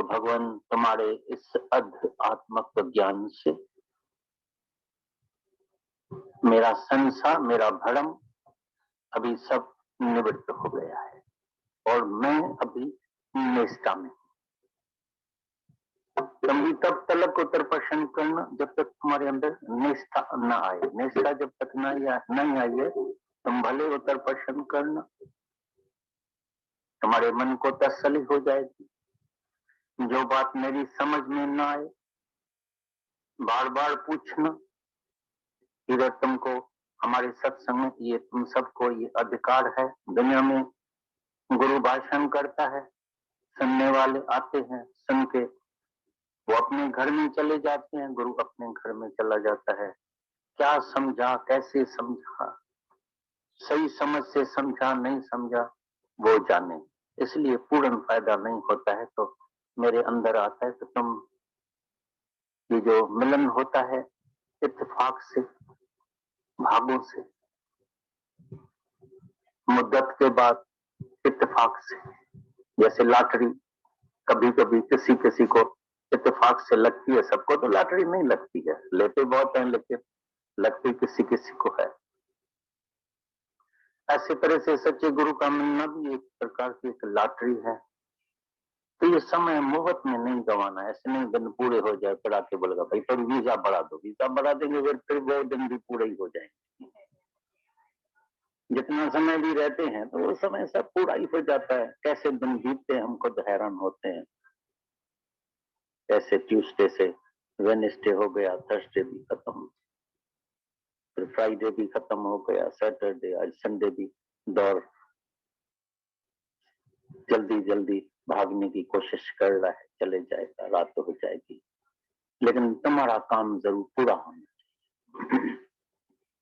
तो भगवान तुम्हारे इस आत्मक ज्ञान से मेरा संसार, मेरा भ्रम अभी सब निवृत्त हो गया है और मैं अभी निष्ठा में। तुम तब तलक उत्तर प्रश्न करना जब तक तुम्हारे अंदर निष्ठा न आए। निष्ठा जब तक नहीं आई है, तुम भले उत्तर प्रश्न करना, तुम्हारे मन को तसल्ली हो जाएगी। जो बात मेरी समझ में न आए बार बार पूछना। इधर तुमको हमारे सत्संग में ये तुम सबको ये अधिकार है। दुनिया में गुरु भाषण करता है, सुनने वाले आते हैं, सुन के वो अपने घर में चले जाते हैं, गुरु अपने घर में चला जाता है। क्या समझा, कैसे समझा, सही समझ से समझा नहीं समझा वो जाने। इसलिए पूर्ण फायदा नहीं होता है। तो मेरे अंदर आता है तो तुम ये जो मिलन होता है इत्तेफाक से, भागों से, मुद्दत के बाद इत्तेफाक से, जैसे लॉटरी कभी कभी किसी किसी को इत्तेफाक से लगती है। सबको तो लॉटरी नहीं लगती है, लेते बहुत हैं लेकिन लगती किसी किसी को है। ऐसे तरह से सच्चे गुरु का मिलना भी एक प्रकार की एक लॉटरी है। तो ये समय मुफ्त में नहीं गंवाना। ऐसे नहीं दिन पूरे हो जाए फिर आके बोलेगा भाई फिर वीजा बढ़ा दो। वीजा बढ़ा देंगे फिर वो दिन भी पूरे ही हो जाएंगे। जितना समय भी रहते हैं तो वो समय सब पूरा ही हो जाता है। कैसे दिन बीतते हम खुद हैरान होते हैं। ऐसे ट्यूसडे से वेडनेसडे हो गया, थर्सडे भी खत्म, फिर फ्राइडे भी खत्म हो गया, सैटरडे, आज संडे भी। दौर जल्दी जल्दी भागने की कोशिश कर रहा है, चले जाएगा, रात हो जाएगी, लेकिन तुम्हारा काम जरूर पूरा होना चाहिए।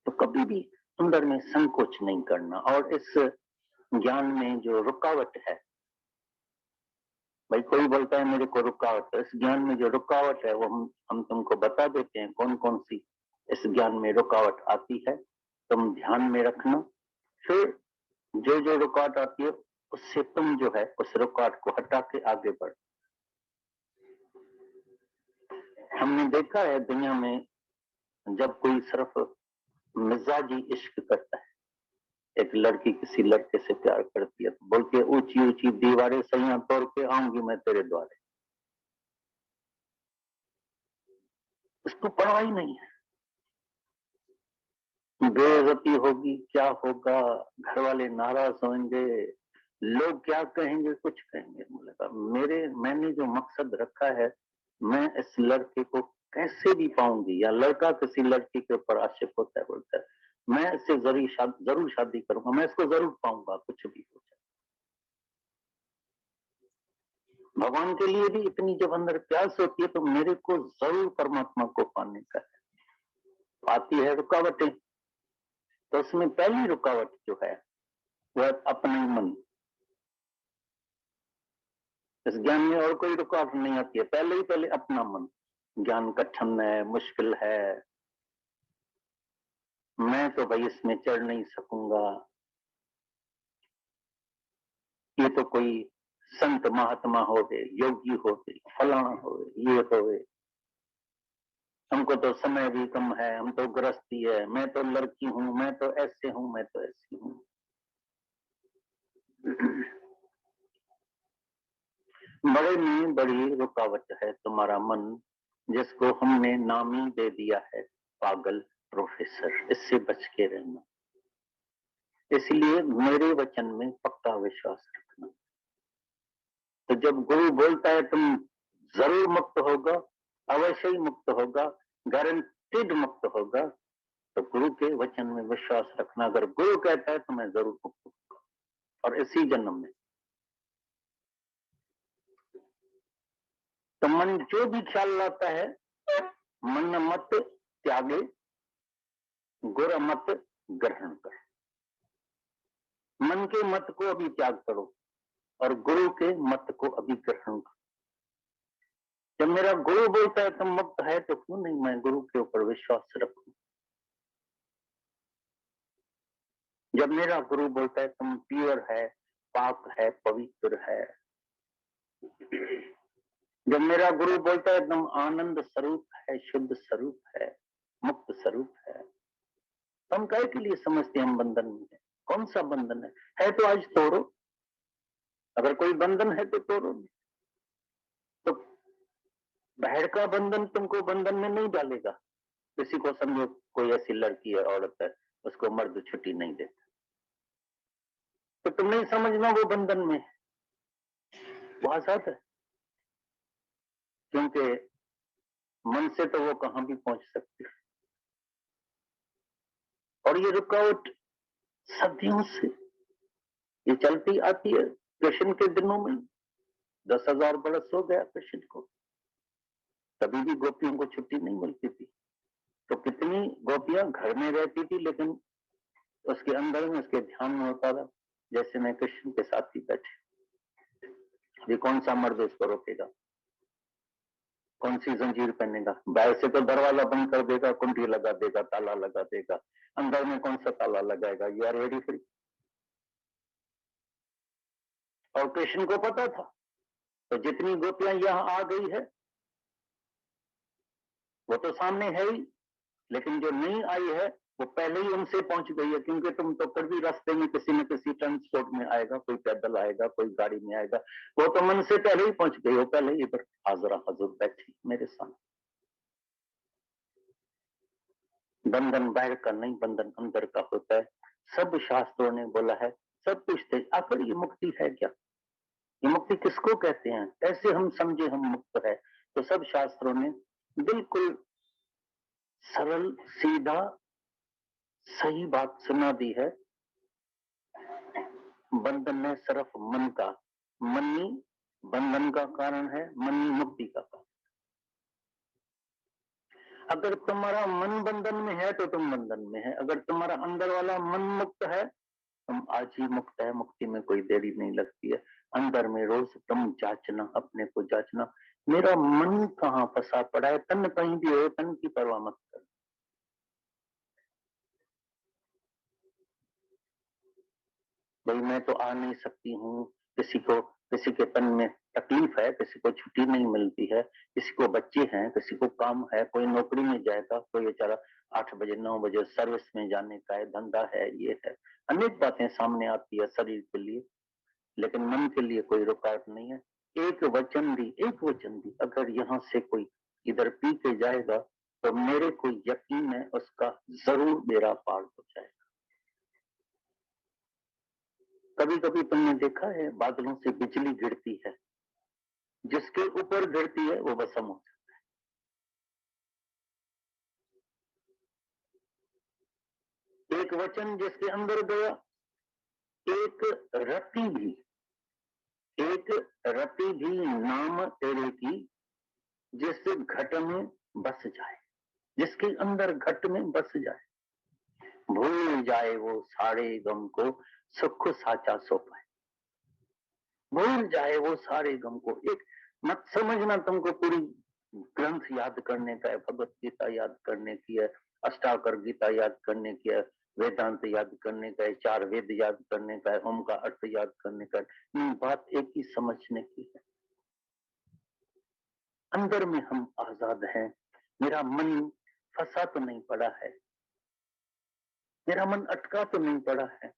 तो कभी भी अंदर में संकोच नहीं करना। और इस ज्ञान में जो रुकावट है, भाई कोई बोलता है मेरे को रुकावट, इस ज्ञान में जो रुकावट है वो हम तुमको बता देते हैं कौन कौन सी इस ज्ञान में रुकावट आती है। तुम ध्यान में रखना। फिर जो जो रुकावट आती है उससे तुम जो है उस रुकावट को हटा के आगे बढ़। हमने देखा है दुनिया में जब कोई सिर्फ मिजाजी इश्क करता है, एक लड़की किसी लड़के से प्यार करती है तो बोलती है ऊंची ऊंची दीवारें सैया तोड़ के आऊंगी मैं तेरे द्वारे। उसको परवाह ही नहीं है, बेइज्जती होगी, क्या होगा, घर वाले नाराज होंगे, लोग क्या कहेंगे, कुछ कहेंगे। मैंने जो मकसद रखा है, मैं इस लड़के को कैसे भी पाऊंगी, या लड़का किसी लड़की के ऊपर आशिक होता है, बोलता है मैं इससे जरूर शादी करूंगा, मैं इसको जरूर पाऊंगा, कुछ भी हो जाए। भगवान के लिए भी इतनी जब अंदर प्यास होती है तो मेरे को जरूर परमात्मा को पाने का है। आती है रुकावटें, तो उसमें पहली रुकावट जो है वह अपना ही मन। इस ज्ञान में और कोई रुकावट नहीं आती है, पहले अपना मन। ज्ञान कठिन है, मुश्किल है, मैं तो भाई इसमें चढ़ नहीं सकूंगा, ये तो कोई संत महात्मा हो गए, योगी हो गए, फलाना हो गए, ये हो गए, हमको तो समय भी कम है, हम तो गृहस्थी है, मैं तो लड़की हूं, मैं तो ऐसे हूं, मैं तो ऐसी हूं। बड़े में बड़ी रुकावट है तुम्हारा मन, जिसको हमने नाम ही दे दिया है पागल प्रोफेसर। इससे बच के रहना। इसलिए मेरे वचन में पक्का विश्वास रखना। तो जब गुरु बोलता है तुम जरूर मुक्त होगा, अवश्य ही मुक्त होगा, गारंटेड मुक्त होगा, तो गुरु के वचन में विश्वास रखना। अगर गुरु कहता है तो मैं जरूर मुक्त होगा, और इसी जन्म में। तो मन जो भी ख्याल लाता है, मन मत त्यागे, गुर मत ग्रहण कर। मन के मत को अभी त्याग करो और गुरु के मत को अभी ग्रहण करो। जब मेरा गुरु बोलता है तुम मुक्त है तो क्यों नहीं मैं गुरु के ऊपर विश्वास रखूं। जब मेरा गुरु बोलता है तुम प्योर है, पाक है, पवित्र है, जब मेरा गुरु बोलता है एकदम आनंद स्वरूप है, शुद्ध स्वरूप है, मुक्त स्वरूप है, तो हम काहे के लिए समझते हैं हम बंधन में है? कौन सा बंधन है तो आज तोड़ो। अगर कोई बंधन है तो तोड़ो। तो बाहर का बंधन तुमको बंधन में नहीं डालेगा। किसी को समझो कोई ऐसी लड़की है, औरत है, उसको मर्द छुट्टी नहीं देता, तो तुम नहीं समझना वो बंधन में है, वो आजाद है। क्योंकि मन से तो वो कहां भी पहुंच सकती है। और ये रुकावट सदियों से ये चलती आती है। कृष्ण के दिनों में 10,000 बरस हो गया कृष्ण को, कभी भी गोपियों को छुट्टी नहीं मिलती थी। तो कितनी गोपियां घर में रहती थी, लेकिन उसके अंदर में, उसके ध्यान में होता था जैसे मैं कृष्ण के साथ ही बैठे। अभी कौन सा मर्द उसको रोकेगा? कौन सी जंजीर पहनेगा? बाहर से तो दरवाजा बंद कर देगा, कुंडी लगा देगा, ताला लगा देगा, अंदर में कौन सा ताला लगाएगा? You are very free. और कृष्ण को पता था, तो जितनी गोपियां यहां आ गई है वो तो सामने है ही, लेकिन जो नहीं आई है वो पहले ही उनसे पहुंच गई है। क्योंकि तुम तो फिर भी रास्ते में किसी न किसी ट्रांसपोर्ट में आएगा, कोई पैदल आएगा, कोई गाड़ी में आएगा, वो तो मन से पहले ही पहुंच गई, वो पहले ही इधर हाजरा हजूर बैठी मेरे सामने। बंधन बाहर का नहीं, बंधन अंदर का होता है। सब शास्त्रों ने बोला है, सब पूछते आखिर ये मुक्ति है क्या? ये मुक्ति किसको कहते हैं? कैसे हम समझे हम मुक्त है? तो सब शास्त्रों ने बिल्कुल सरल सीधा सही बात सुना दी है। बंधन है सिर्फ मन का, मन ही बंधन का कारण है, मन ही मुक्ति का कारण। अगर तुम्हारा मन बंधन में है तो तुम बंधन में है, अगर तुम्हारा अंदर वाला मन मुक्त है तुम आज ही मुक्त है। मुक्ति में कोई देरी नहीं लगती है। अंदर में रोज तुम जांचना, अपने को जांचना, मेरा मन कहाँ फंसा पड़ा है। तन कहीं भी हो, तन की परवाह मत कर। भाई मैं तो आ नहीं सकती हूँ, किसी के तन में तकलीफ है, किसी को छुट्टी नहीं मिलती है, किसी को बच्चे हैं, किसी को काम है, कोई नौकरी में जाएगा, कोई बेचारा 8 बजे 9 बजे सर्विस में जाने का है, धंधा है, ये है, अनेक बातें सामने आती है शरीर के लिए, लेकिन मन के लिए कोई रुकावट नहीं है। एक वचन भी अगर यहाँ से कोई इधर पी के जाएगा तो मेरे को यकीन है उसका जरूर बेड़ा पार हो जाएगा। कभी कभी तुमने देखा है बादलों से बिजली गिरती है, जिसके ऊपर गिरती है वो भस्म हो जाता है। एक वचन जिसके अंदर गया, एक रति भी एक रति भी नाम तेरे की जिस घट में बस जाए, जिसके अंदर घट में बस जाए, भूल जाए वो सारे गम को, सुख साचा सो पाए। भूल जाए वो सारे गम को। एक मत समझना तुमको पूरी ग्रंथ याद करने का है, भगवत गीता याद करने की है, अष्टाकर गीता याद करने की है, वेदांत याद करने का है, 4 वेद याद करने का है, ओम का अर्थ याद करने का है। बात एक ही समझने की है, अंदर में हम आजाद हैं। मेरा मन फंसा तो नहीं पड़ा है, मेरा मन अटका तो नहीं पड़ा है,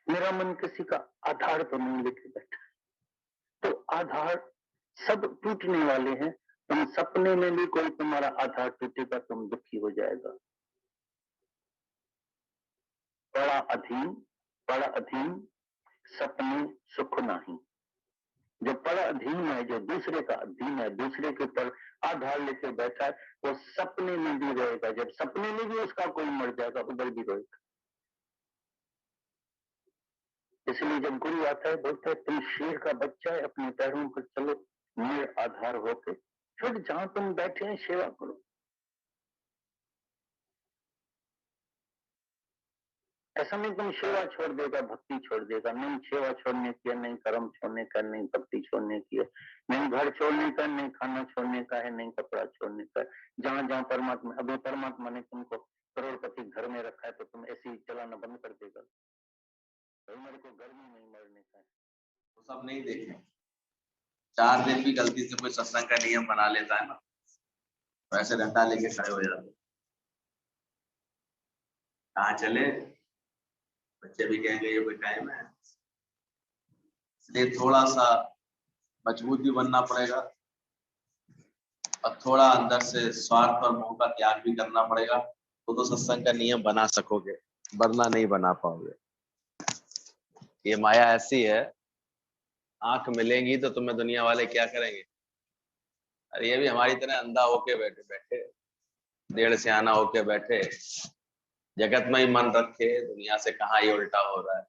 मेरा मन किसी का आधार तो नहीं लेके बैठा। तो आधार सब टूटने वाले हैं। तुम सपने में भी कोई तुम्हारा आधार टूटेगा, तुम दुखी हो जाएगा। बड़ा अधीन सपने सुख नहीं। जो बड़ा अधीन है, जो दूसरे का अधीन है, दूसरे के ऊपर आधार लेके बैठा है, वो सपने में भी रोएगा। जब सपने में भी उसका कोई मर जाएगा उधर भी रोएगा। इसलिए जब गुरु आता है बोलता है तुम शेर का बच्चा है, अपने पैरों पर चलो, मेरे आधार होके, फिर जहां तुम बैठे हैं सेवा करो। ऐसा नहीं तुम सेवा छोड़ देगा, भक्ति छोड़ देगा, नहीं सेवा छोड़ने की है, नहीं कर्म छोड़ने का, नहीं भक्ति छोड़ने की है, नहीं घर छोड़ने का, नहीं खाना छोड़ने का है, नहीं कपड़ा छोड़ने का है। जहां जहां परमात्मा, अभी परमात्मा ने तुमको करोड़पति घर में रखा है तो तुम ऐसे ही चलाना बंद कर देगा? भाई मेरे को गर्मी नहीं मरने का है, वो सब नहीं देखें। 4 दिन भी गलती से कोई सत्संग का नियम बना लेता है ना, तो ऐसे डंडा लेके खड़े हो जाते, कहाँ चले, बच्चे भी कहेंगे ये कोई टाइम है। इसलिए थोड़ा सा मजबूत भी बनना पड़ेगा और थोड़ा अंदर से स्वार्थ और मोह का त्याग भी करना पड़ेगा, तो सत्संग का नियम बना सकोगे, वरना नहीं बना पाओगे। ये माया ऐसी है, आंख मिलेंगी तो तुम्हें दुनिया वाले क्या करेंगे। अरे ये भी हमारी तरह अंधा होके बैठे बैठे, डेढ़ से आना होके बैठे, जगत में ही मन रखे, दुनिया से कहाँ ये उल्टा हो रहा है।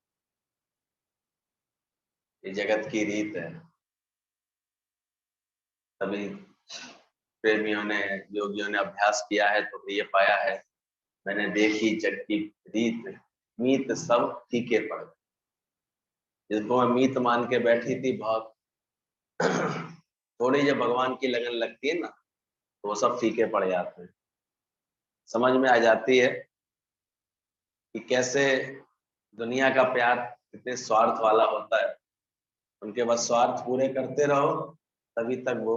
ये जगत की रीत है। तभी प्रेमियों ने, योगियों ने अभ्यास किया है तो ये पाया है, मैंने देखी जग की रीत, मीत सब फीके पड़ गए। जिसको मैं मीत मान के बैठी थी बहुत, थोड़ी जब भगवान की लगन लगती है ना, तो वो सब फीके पड़ जाते हैं। समझ में आ जाती है कि कैसे दुनिया का प्यार कितने स्वार्थ वाला होता है। उनके बस स्वार्थ पूरे करते रहो, तभी तक वो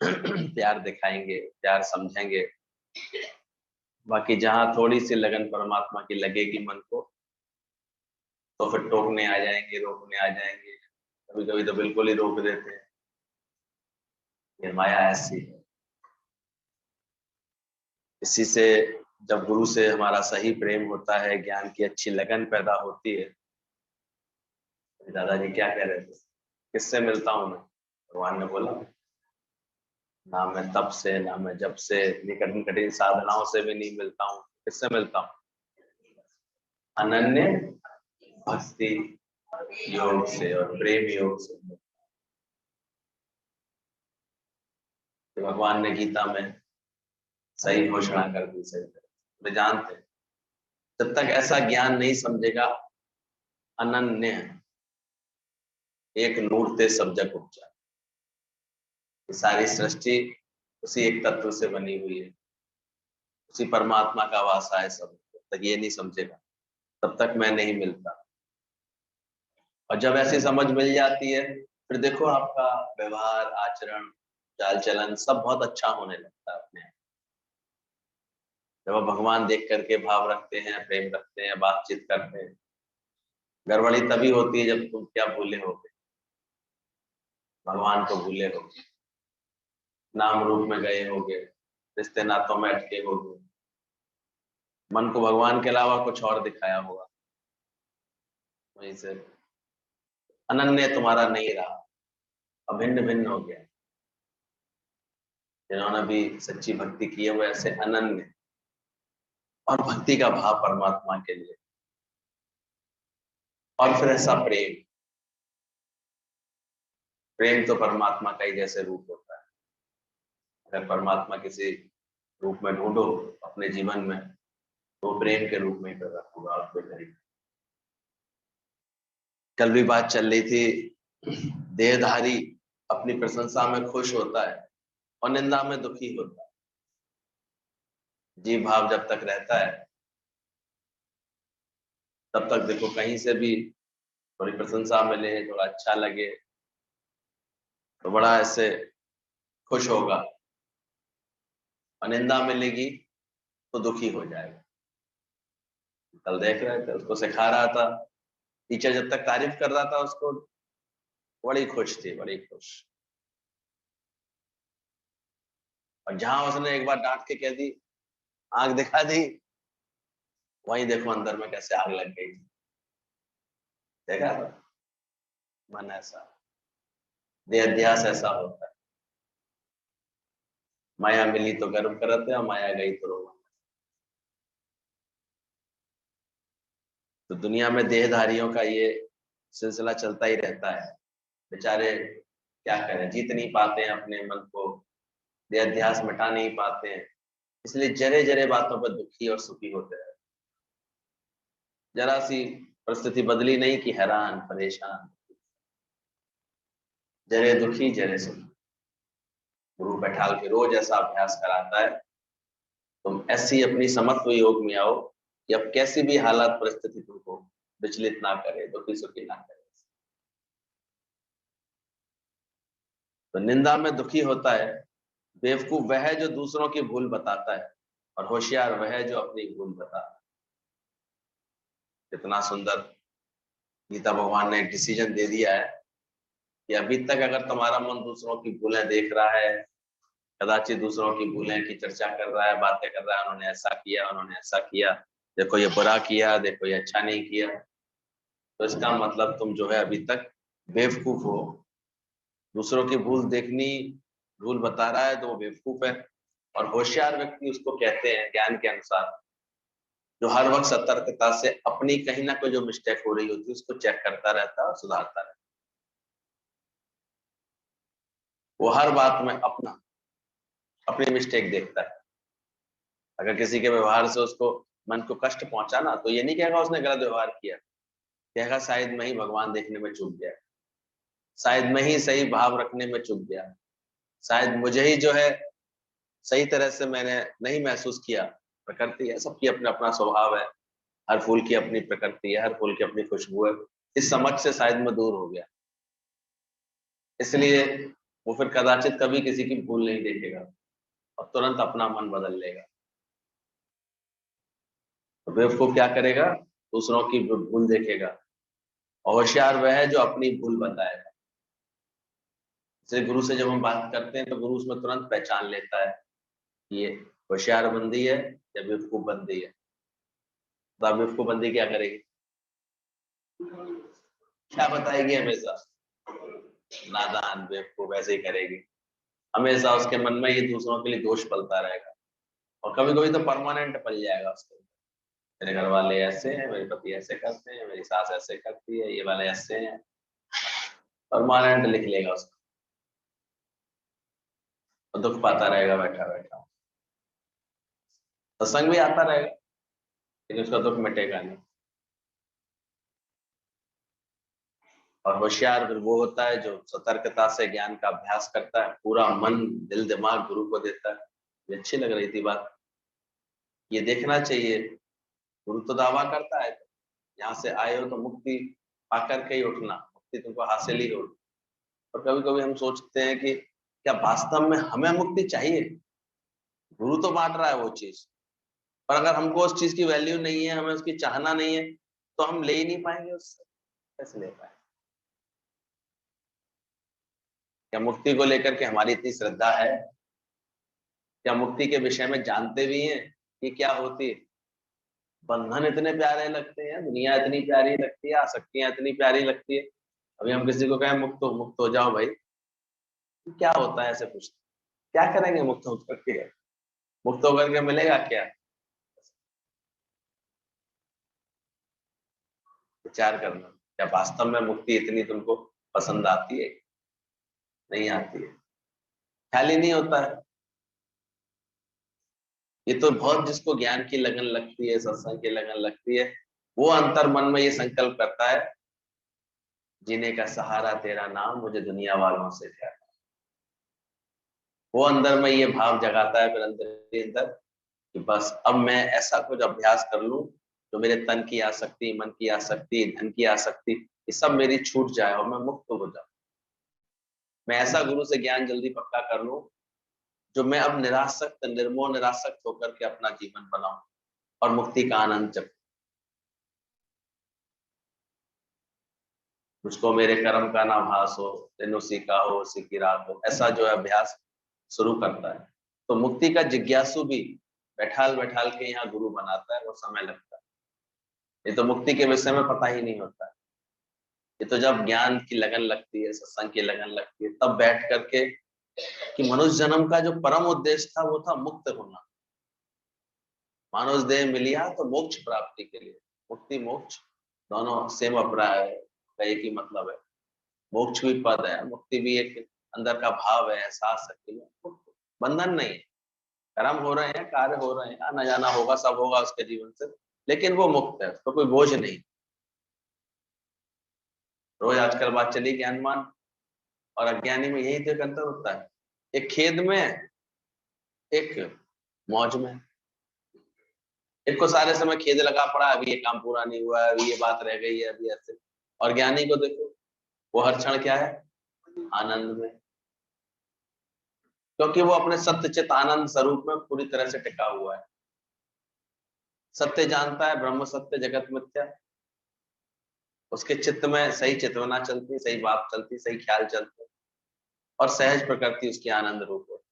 प्यार दिखाएंगे, प्यार समझेंगे। बाकी जहां थोड़ी सी लगन परमात्मा की लगेगी मन को, तो फिर टोकने आ जाएंगे, रोकने आ जाएंगे, कभी कभी तो बिल्कुल ही रोक देते हैं। ये माया ऐसी है। इसी से जब गुरु से हमारा सही प्रेम होता है, ज्ञान की अच्छी लगन पैदा होती है। दादाजी क्या कह रहे थे, किससे मिलता हूं मैं? भगवान ने बोला, ना मैं तप से, ना मैं जब से, कठिन कठिन साधनाओं से भी नहीं मिलता हूँ। किससे मिलता हूँ? अनन्य भक्ति योग से और प्रेम योग से। तो भगवान ने गीता में सही घोषणा कर दी, सही तो जानते हैं, जब तक ऐसा ज्ञान नहीं समझेगा, अनन्य एक नूर ते सब जग उपजा, सारी सृष्टि उसी एक तत्व से बनी हुई है, उसी परमात्मा का वासा है सब। जब तक ये नहीं समझेगा, तब तक मैं नहीं मिलता। और जब ऐसी समझ मिल जाती है, फिर देखो आपका व्यवहार, आचरण, चाल चलन सब बहुत अच्छा होने लगता है अपने आप। जब आप भगवान देख करके भाव रखते हैं, प्रेम रखते हैं, बातचीत करते हैं। गड़बड़ी तभी होती है जब तुम क्या भूले होगे, भगवान को भूले होगे, नाम रूप में गए होगे, रिश्ते नातों में अटके होगे, मन को भगवान के अलावा कुछ और दिखाया होगा। वहीं से अनन्य तुम्हारा नहीं रहा, अभिन्न भिन्न हो गया। जिन्होंने भी सच्ची भक्ति की है वो ऐसे अनन्य, और भक्ति का भाव परमात्मा के लिए, और फिर ऐसा प्रेम। प्रेम तो परमात्मा का ही जैसे रूप होता है। अगर परमात्मा किसी रूप में ढूंढो अपने जीवन में, तो प्रेम के रूप में ही प्रकट होगा आपको करीब। कल भी बात चल रही थी, देहधारी अपनी प्रशंसा में खुश होता है और निंदा में दुखी होता है। जीव भाव जब तक रहता है, तब तक देखो कहीं से भी थोड़ी प्रशंसा मिले, थोड़ा अच्छा लगे, तो बड़ा ऐसे खुश होगा, और निंदा मिलेगी तो दुखी हो जाएगा। कल देख रहे थे, उसको सिखा रहा था, टीचर जब तक तारीफ कर रहा था उसको, बड़ी खुश थी, बड़ी खुश। और जहां उसने एक बार डांट के कह दी, आग दिखा दी, वहीं देखो अंदर में कैसे आग लग गई। देखा था? मन ऐसा, देहाध्यास ऐसा होता है। माया मिली तो गर्व करते हैं, और माया गई तो रोना। तो दुनिया में देहधारियों का ये सिलसिला चलता ही रहता है। बेचारे क्या करें, जीत नहीं पाते हैं अपने मन को, देहाध्यास मिटा नहीं पाते हैं, इसलिए जरे जरे बातों पर दुखी और सुखी होते हैं। जरा सी परिस्थिति बदली नहीं कि हैरान परेशान, जरे दुखी जरे सुखी। गुरु बैठाल के रोज ऐसा अभ्यास कराता है, तुम ऐसी अपनी समत्व योग में आओ कि अब कैसी भी हालात परिस्थिति तुमको विचलित ना करे, दुखी सुखी ना करे। तो निंदा में दुखी होता है। बेवकूफ वह है जो दूसरों की भूल बताता है, और होशियार वह है जो अपनी भूल बताता है। कितना सुंदर गीता भगवान ने एक डिसीजन दे दिया है कि अभी तक अगर तुम्हारा मन दूसरों की भूलें देख रहा है, कदाचित दूसरों की भूलें की चर्चा कर रहा है, बातें कर रहा है, उन्होंने ऐसा किया, उन्होंने ऐसा किया, देखो ये बुरा किया, देखो ये अच्छा नहीं किया, तो इसका मतलब तुम जो है अभी तक बेवकूफ हो। दूसरों की भूल देखनी, भूल बता रहा है तो वो बेवकूफ है। और होशियार व्यक्ति उसको कहते हैं ज्ञान के अनुसार, जो हर वक्त सतर्कता से अपनी कहीं ना कोई जो मिस्टेक हो रही होती है उसको चेक करता रहता है और सुधारता रहता है। वो हर बात में अपनी मिस्टेक देखता है। अगर किसी के व्यवहार से उसको मन को कष्ट पहुंचा ना, तो ये नहीं कहेगा उसने गलत व्यवहार किया, कहेगा शायद मैं ही भगवान देखने में चूक गया, शायद मैं ही सही भाव रखने में चूक गया, शायद मुझे ही जो है सही तरह से मैंने नहीं महसूस किया। प्रकृति है, सबकी अपना अपना स्वभाव है, हर फूल की अपनी प्रकृति है, हर फूल की अपनी खुशबू है। इस समझ से शायद मैं दूर हो गया, इसलिए वो फिर कदाचित कभी किसी की भूल नहीं देखेगा और तुरंत अपना मन बदल लेगा। तो बेवकूफ क्या करेगा? दूसरों की भूल देखेगा। और होशियार वह है जो अपनी भूल बताएगा। जैसे गुरु से जब हम बात करते हैं तो गुरु उसमें तुरंत पहचान लेता है कि ये होशियार बंदी है या बेवकूफ बंदी है। तो बेवकूफ बंदी क्या करेगी? क्या बताएगी? हमेशा नादान बेवकूफ ऐसे ही करेगी। हमेशा उसके मन में ये दूसरों के लिए दोष पलता रहेगा, और कभी कभी तो परमानेंट पल जाएगा उसके। मेरे घर वाले ऐसे हैं, मेरे पति ऐसे करते हैं, मेरी सास ऐसे करती है, ये वाले ऐसे हैं, परमानेंट लिख लेगा उसको, और दुख पाता रहेगा बैठा बैठा। सत्संग भी आता रहेगा लेकिन उसका दुख मिटेगा नहीं। और होशियार फिर वो होता है जो सतर्कता से ज्ञान का अभ्यास करता है, पूरा मन दिल दिमाग गुरु को देता है। ये अच्छी लग रही थी बात, ये देखना चाहिए। गुरु तो दावा करता है यहाँ से आए हो तो मुक्ति पाकर के ही उठना, मुक्ति तुमको हासिल ही होगी। और कभी कभी हम सोचते हैं कि क्या वास्तव में हमें मुक्ति चाहिए? गुरु तो बांट रहा है वो चीज, पर अगर हमको उस चीज की वैल्यू नहीं है, हमें उसकी चाहना नहीं है, तो हम ले ही नहीं पाएंगे उससे। कैसे ले पाएंगे? क्या मुक्ति को लेकर के हमारी इतनी श्रद्धा है? क्या मुक्ति के विषय में जानते भी हैं कि क्या होती है? बंधन इतने प्यारे लगते हैं, दुनिया इतनी प्यारी लगती है, आसक्तियां इतनी प्यारी लगती है। अभी हम किसी को कहें मुक्त हो जाओ भाई, क्या होता है ऐसे पूछते, क्या करेंगे मुक्त होकर के? मुक्त होकर के मिलेगा क्या? विचार करना, क्या वास्तव में मुक्ति इतनी तुमको पसंद आती है? नहीं आती है, ख्याल ही नहीं होता है। ये तो बहुत जिसको ज्ञान की लगन लगती है, सत्संग की लगन लगती है, वो अंतर मन में ये संकल्प करता है, जीने का सहारा तेरा नाम, मुझे दुनिया वालों से प्यार। वो अंदर में ये भाव जगाता है फिर अंदर के अंदर कि बस अब मैं ऐसा कुछ अभ्यास कर लूं जो मेरे तन की आसक्ति, मन की आसक्ति, धन की आसक्ति, ये सब मेरी छूट जाए और मैं मुक्त हो जाऊं। मैं ऐसा गुरु से ज्ञान जल्दी पक्का कर लूं जो मैं अब निरासक्त, निर्मोह निरासक्त होकर के अपना जीवन बनाऊं और मुक्ति का आनंद जप। मुझको मेरे कर्म का ना भास हो, दिन उसी का हो उसी की रात हो, ऐसा जो है अभ्यास शुरू करता है। तो मुक्ति का जिज्ञासु भी बैठाल बैठाल के यहाँ गुरु बनाता है, वो समय लगता है। ये तो मुक्ति के विषय में पता ही नहीं होता है। ये तो जब ज्ञान की लगन लगती है, सत्संग की लगन लगती है, तब बैठ करके कि मनुष्य जन्म का जो परम उद्देश्य था वो था मुक्त होना। मानुष देह मिलिया तो मोक्ष प्राप्ति के लिए। मुक्ति मोक्ष दोनों सेम अभिप्राय है, एक ही मतलब है। मोक्ष भी पद है, मुक्ति भी एक अंदर का भाव है, एहसास है। बंधन नहीं है, कर्म हो रहे हैं, कार्य हो रहे हैं, आना जाना होगा, सब होगा उसके जीवन से, लेकिन वो मुक्त है, उसको कोई बोझ नहीं। रोज आजकल बात चली ज्ञानवान और अज्ञानी में, यही तो एक अंतर होता है। एक खेद में, एक मौज में। एक को सारे समय खेद लगा पड़ा, अभी ये काम पूरा नहीं हुआ, अभी ये बात रह गई है, अभी ऐसे। और ज्ञानी को देखो, वो हर क्षण क्या है? आनंद में। क्योंकि वो अपने सत्य चित आनंद स्वरूप में पूरी तरह से टिका हुआ है। सत्य जानता है, ब्रह्म सत्य जगत मिथ्या। उसके चित्त में सही चितवना चलती, सही बात चलती, सही ख्याल चलते, और सहज प्रकृति उसकी आनंद रूप होती।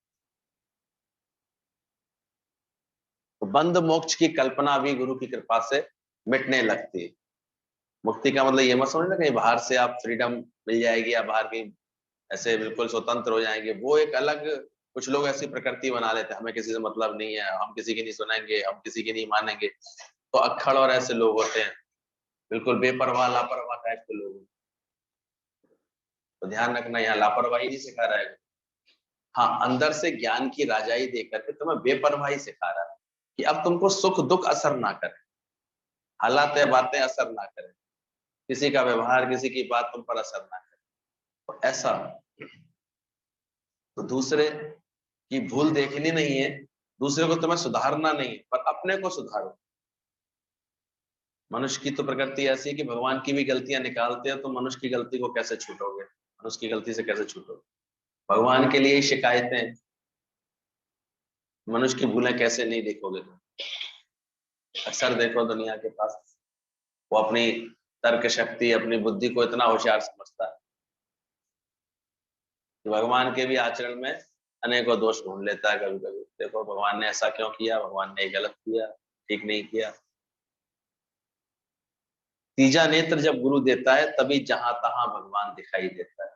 तो बंध मोक्ष की कल्पना भी गुरु की कृपा से मिटने लगती है। मुक्ति का मतलब ये मत समझना कहीं बाहर से आप फ्रीडम मिल जाएगी या बाहर की ऐसे बिल्कुल स्वतंत्र हो जाएंगे। वो एक अलग, कुछ लोग ऐसी प्रकृति बना लेते हैं, हमें किसी से मतलब नहीं है, हम किसी की नहीं सुनेंगे, हम किसी की नहीं मानेंगे। तो अक्खड़ और ऐसे लोग होते हैं, बिल्कुल बेपरवाह लापरवाह टाइप के लोग। तो ध्यान रखना, यहाँ लापरवाही नहीं सिखा रहा है। हाँ, अंदर से ज्ञान की राजाई दे करके तुम्हें बेपरवाही सिखा रहा है कि अब तुमको सुख दुख असर ना करे, हालात या बातें असर ना करें, किसी का व्यवहार, किसी की बात तुम पर असर ना करे। तो ऐसा, तो दूसरे की भूल देखनी नहीं है, दूसरे को तुम्हें सुधारना नहीं है, पर अपने को सुधारो। मनुष्य की तो प्रकृति ऐसी है कि भगवान की भी गलतियां निकालते हैं, तो मनुष्य की गलती को कैसे छूटोगे, मनुष्य की गलती से कैसे छूटोगे। भगवान के लिए शिकायतें, मनुष्य की भूलें कैसे नहीं देखोगे तुम। अक्सर देखो दुनिया के पास, वो अपनी तर्क शक्ति, अपनी बुद्धि को इतना होशियार समझता है कि भगवान के भी आचरण में अनेकों दोष ढूंढ लेता है। कभी कभी देखो भगवान ने ऐसा क्यों किया, भगवान ने गलत किया, ठीक नहीं किया। तीजा नेत्र जब गुरु देता है तभी जहां तहां भगवान दिखाई देता है।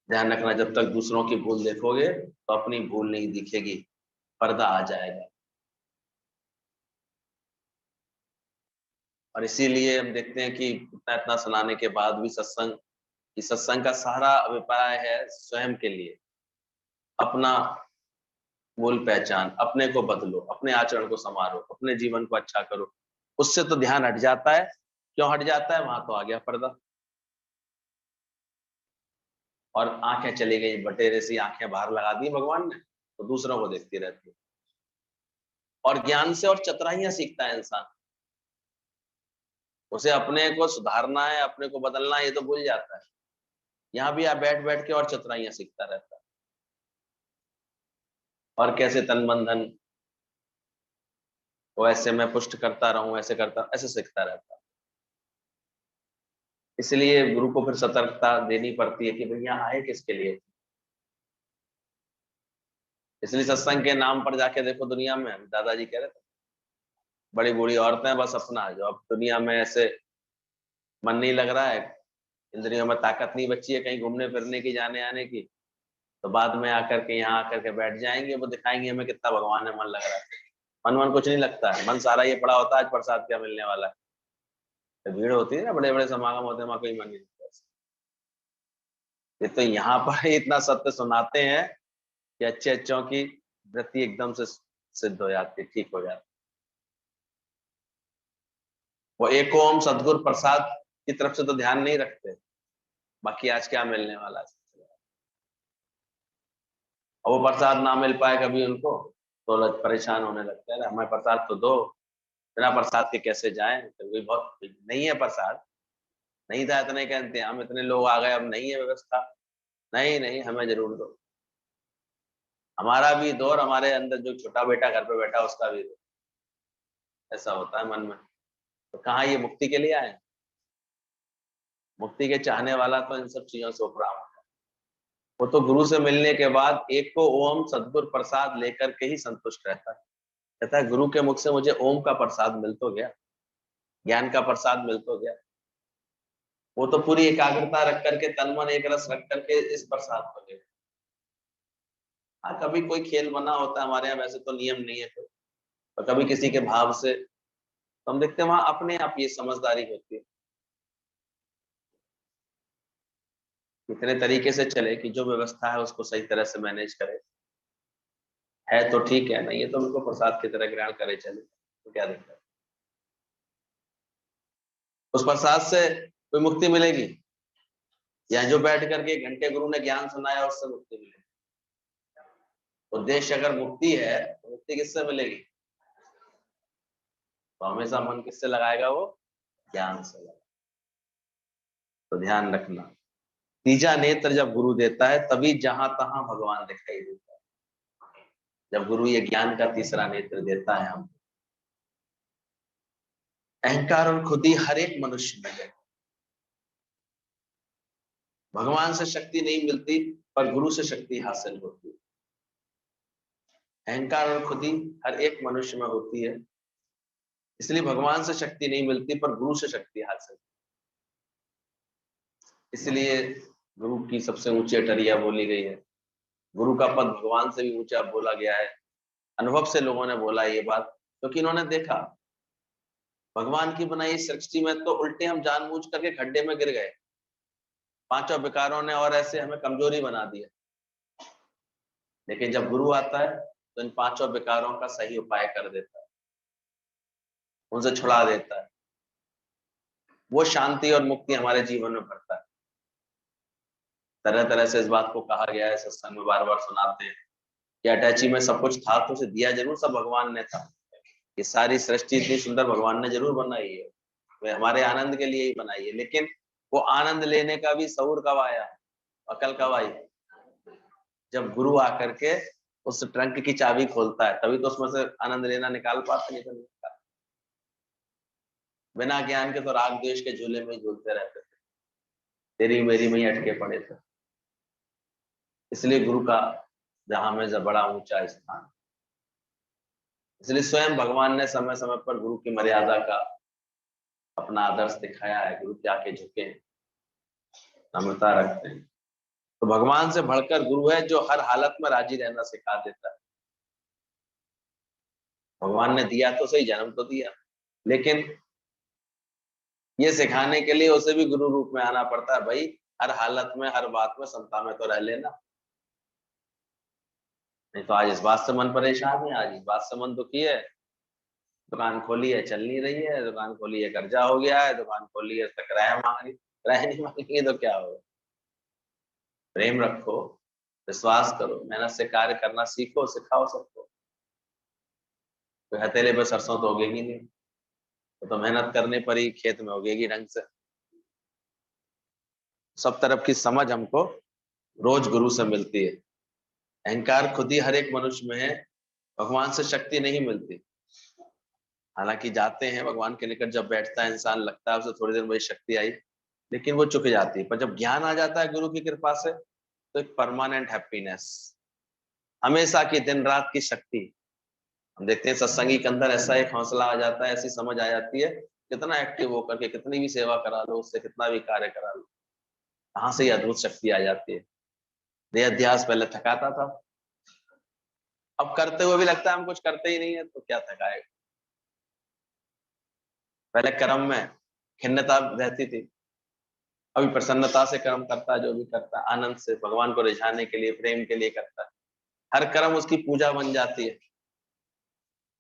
ध्यान रखना, जब तक दूसरों की भूल देखोगे तो अपनी भूल नहीं दिखेगी, पर्दा आ जाएगा। और इसीलिए हम देखते हैं कि इतना इतना सुनाने के बाद भी सत्संग, इस सत्संग का सारा अभिप्राय है स्वयं के लिए। अपना मूल पहचान, अपने को बदलो, अपने आचरण को संवारो, अपने जीवन को अच्छा करो। उससे तो ध्यान हट जाता है। क्यों हट जाता है? वहां तो आ गया पर्दा, और आंखें चली गई, बटेरे सी आंखें बाहर लगा दी भगवान ने, तो दूसरों को देखती रहती है। और ज्ञान से और चतुराइयां सीखता है इंसान। उसे अपने को सुधारना है, अपने को बदलना है, ये तो भूल जाता है। यहाँ भी आप बैठ बैठ के और चतुराइयां सीखता रहता है, और कैसे तन मन धन वो ऐसे मैं पुष्ट करता रहूं, ऐसे करता, ऐसे सीखता रहता है। इसलिए गुरु को फिर सतर्कता देनी पड़ती है कि भैया आए किसके लिए। इसलिए सत्संग के नाम पर जाके देखो दुनिया में, दादाजी कह रहे थे, बड़ी बूढ़ी औरतें बस अपना, जो अब दुनिया में ऐसे मन नहीं लग रहा है, इंद्रियों में ताकत नहीं बची है कहीं घूमने फिरने की, जाने आने की, तो बाद में आकर के यहाँ आकर के बैठ जाएंगे, वो दिखाएंगे हमें कितना भगवान में मन लग रहा है। मन कुछ नहीं लगता है, मन सारा ये पड़ा होता है आज प्रसाद क्या मिलने वाला है। तो भीड़ होती है ना, बड़े बड़े समागम होते हैं, वहां कोई मन नहीं लगता। ये तो यहाँ पर ही इतना सत्य सुनाते हैं कि अच्छे अच्छों की वृत्ति एकदम से सिद्ध हो जाती है, ठीक हो जाती है। वो एक ओम सदगुरु प्रसाद की तरफ से तो ध्यान नहीं रखते, बाकी आज क्या मिलने वाला है। और वो प्रसाद ना मिल पाए कभी उनको, तो परेशान होने लगते हैं, हमें प्रसाद तो दो, बिना प्रसाद के कैसे जाएं, तो कोई बहुत नहीं है प्रसाद, नहीं था इतने का इंतजाम, इतने लोग आ गए, अब नहीं है व्यवस्था, नहीं नहीं हमें जरूर दो, हमारा भी दो, और हमारे अंदर जो छोटा बेटा घर पे बैठा उसका भी दो। ऐसा होता है मन में। तो कहाँ ये मुक्ति के लिए आए? मुक्ति के चाहने वाला तो इन सब चीजों से उपराम है। वो तो गुरु से मिलने के बाद एक को ओम सदगुरु प्रसाद लेकर के ही संतुष्ट रहता है। कहता है गुरु के मुख से मुझे ओम का प्रसाद मिल तो गया, ज्ञान का प्रसाद मिल तो गया। वो तो पूरी एकाग्रता रख करके, तन मन एक रस रख करके इस प्रसाद को ले। हाँ, कभी कोई खेल बना होता है हमारे यहाँ, वैसे तो नियम नहीं है कोई, और कभी किसी के भाव से, तो हम देखते हैं वहां अपने आप ये समझदारी होती है, इतने तरीके से चले कि जो व्यवस्था है उसको सही तरह से मैनेज करे। है तो ठीक है, नहीं है तो उनको प्रसाद की तरह ग्रहण करे चले, तो क्या दिक्कत है? उस प्रसाद से कोई मुक्ति मिलेगी, या जो बैठ करके घंटे गुरु ने ज्ञान सुनाया उससे मुक्ति मिलेगी? उद्देश्य अगर मुक्ति है तो मुक्ति किससे मिलेगी? तो हमेशा मन किससे लगाएगा? वो ज्ञान से लगाएगा। तो ध्यान रखना, तीजा नेत्र जब गुरु देता है तभी जहां तहां भगवान दिखाई देता है। जब गुरु ये ज्ञान का तीसरा नेत्र देता है हम, अहंकार और खुदी हर एक मनुष्य में है। भगवान से शक्ति नहीं मिलती पर गुरु से शक्ति हासिल होती है। अहंकार और खुदी हर एक मनुष्य में होती है, इसलिए भगवान से शक्ति नहीं मिलती पर गुरु से शक्ति हासिल। इसलिए गुरु की सबसे ऊंची अटरिया बोली गई है। गुरु का पद भगवान से भी ऊंचा बोला गया है। अनुभव से लोगों ने बोला ये बात, क्योंकि इन्होंने देखा भगवान की बनाई सृष्टि में तो उल्टे हम जानबूझ करके खड्डे में गिर गए। पांचों विकारों ने और ऐसे हमें कमजोरी बना दिया। लेकिन जब गुरु आता है तो इन पांचों विकारों का सही उपाय कर देता है, उनसे छुड़ा देता है। वो शांति और मुक्ति हमारे जीवन में भरता है। तरह तरह से इस बात को कहा गया है, सत्संग में बार बार सुनाते हैं कि अटैची में सब कुछ था तो उसे दिया जरूर सब भगवान ने था। ये सारी सृष्टि इतनी सुंदर भगवान ने जरूर बनाई है, वह हमारे आनंद के लिए ही बनाई है। लेकिन वो आनंद लेने का भी शऊर कब आया, अकल कब आई? जब गुरु आकर के उस ट्रंक की चाबी खोलता है, तभी तो उसमें से आनंद लेना निकाल पाते, नहीं तो नहीं निकाल। बिना ज्ञान के तो राग द्वेष के झूले में झूलते रहते थे, तेरी मेरी में ही अटके पड़े थे। इसलिए गुरु का जहां में बड़ा ऊंचा स्थान। इसलिए स्वयं भगवान ने समय समय पर गुरु की मर्यादा का अपना आदर्श दिखाया है। गुरु के आके झुके, नम्रता रखते हैं। तो भगवान से बढ़कर गुरु है जो हर हालत में राजी रहना सिखा देता है। भगवान ने दिया तो सही, जन्म तो दिया, लेकिन ये सिखाने के लिए उसे भी गुरु रूप में आना पड़ता है। भाई हर हालत में, हर बात में समता में तो रह लेना, नहीं तो आज इस बात से मन परेशान है, आज इस बात से मन दुखी है। दुकान खोली है, चल नहीं रही है, दुकान खोली है, कर्जा हो गया है, दुकान खोली है, किराया मांग रही, किराया नहीं मांगेंगे तो क्या होगा? प्रेम रखो, विश्वास करो, मेहनत से कार्य करना सीखो, सिखाओ सबको। तो हथेले पे सरसों तो उगेगी नहीं, तो मेहनत करने पर ही खेत में उगेगी ढंग से। सब तरफ की समझ हमको रोज गुरु से मिलती है। अहंकार खुद ही हर एक मनुष्य में है, भगवान से शक्ति नहीं मिलती। हालांकि जाते हैं भगवान के निकट, जब बैठता है इंसान लगता है उसे थोड़ी देर में शक्ति आई, लेकिन वो चुक जाती है। पर जब ज्ञान आ जाता है गुरु की कृपा से तो एक परमानेंट हैप्पीनेस, हमेशा की दिन रात की शक्ति। हम देखते हैं सत्संगी के अंदर ऐसा एक हौसला आ जाता है, ऐसी समझ आ जाती है, कितना एक्टिव होकर के कितनी भी सेवा करा लो, उससे कितना भी कार्य करा लो, कहाँ से ये अद्भुत शक्ति आ जाती है। देह अध्यास पहले थकाता था, अब करते हुए भी लगता है हम कुछ करते ही नहीं है तो क्या थकाएगा। पहले कर्म में खिन्नता रहती थी, अभी प्रसन्नता से कर्म करता है, जो भी करता है आनंद से, भगवान को रिझाने के लिए, प्रेम के लिए करता है। हर कर्म उसकी पूजा बन जाती है।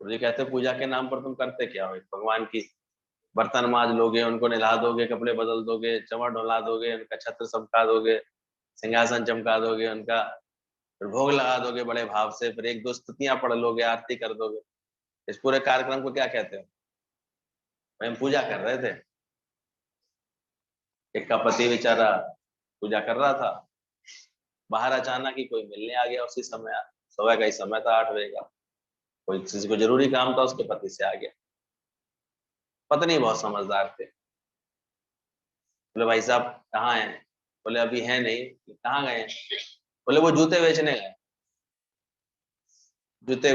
तो ये कहते हैं पूजा के नाम पर तुम करते क्या हो? भगवान की बर्तन माज लोगे, उनको नहला दोगे, कपड़े बदल दोगे, चमड़ ढुला दोगे, उनका छत्र चमका दोगे, सिंहासन चमका दोगे उनका, फिर भोग लगा दोगे बड़े भाव से, फिर एक दो स्तुतियां पढ़ लोगे, आरती कर दोगे। इस पूरे कार्यक्रम को क्या कहते हो? हम पूजा कर रहे थे। एक का पति बेचारा पूजा कर रहा था, बाहर अचानक ही कोई मिलने आ गया, उसी समय सुबह का ही समय था, 8 बजे का, कोई किसी को जरूरी काम था, उसके पति से आ गया। पत्नी बहुत समझदार थे, बोले भाई साहब कहाँ हैं? बोले अभी है नहीं। कहाँ गए? बोले वो जूते बेचने गए,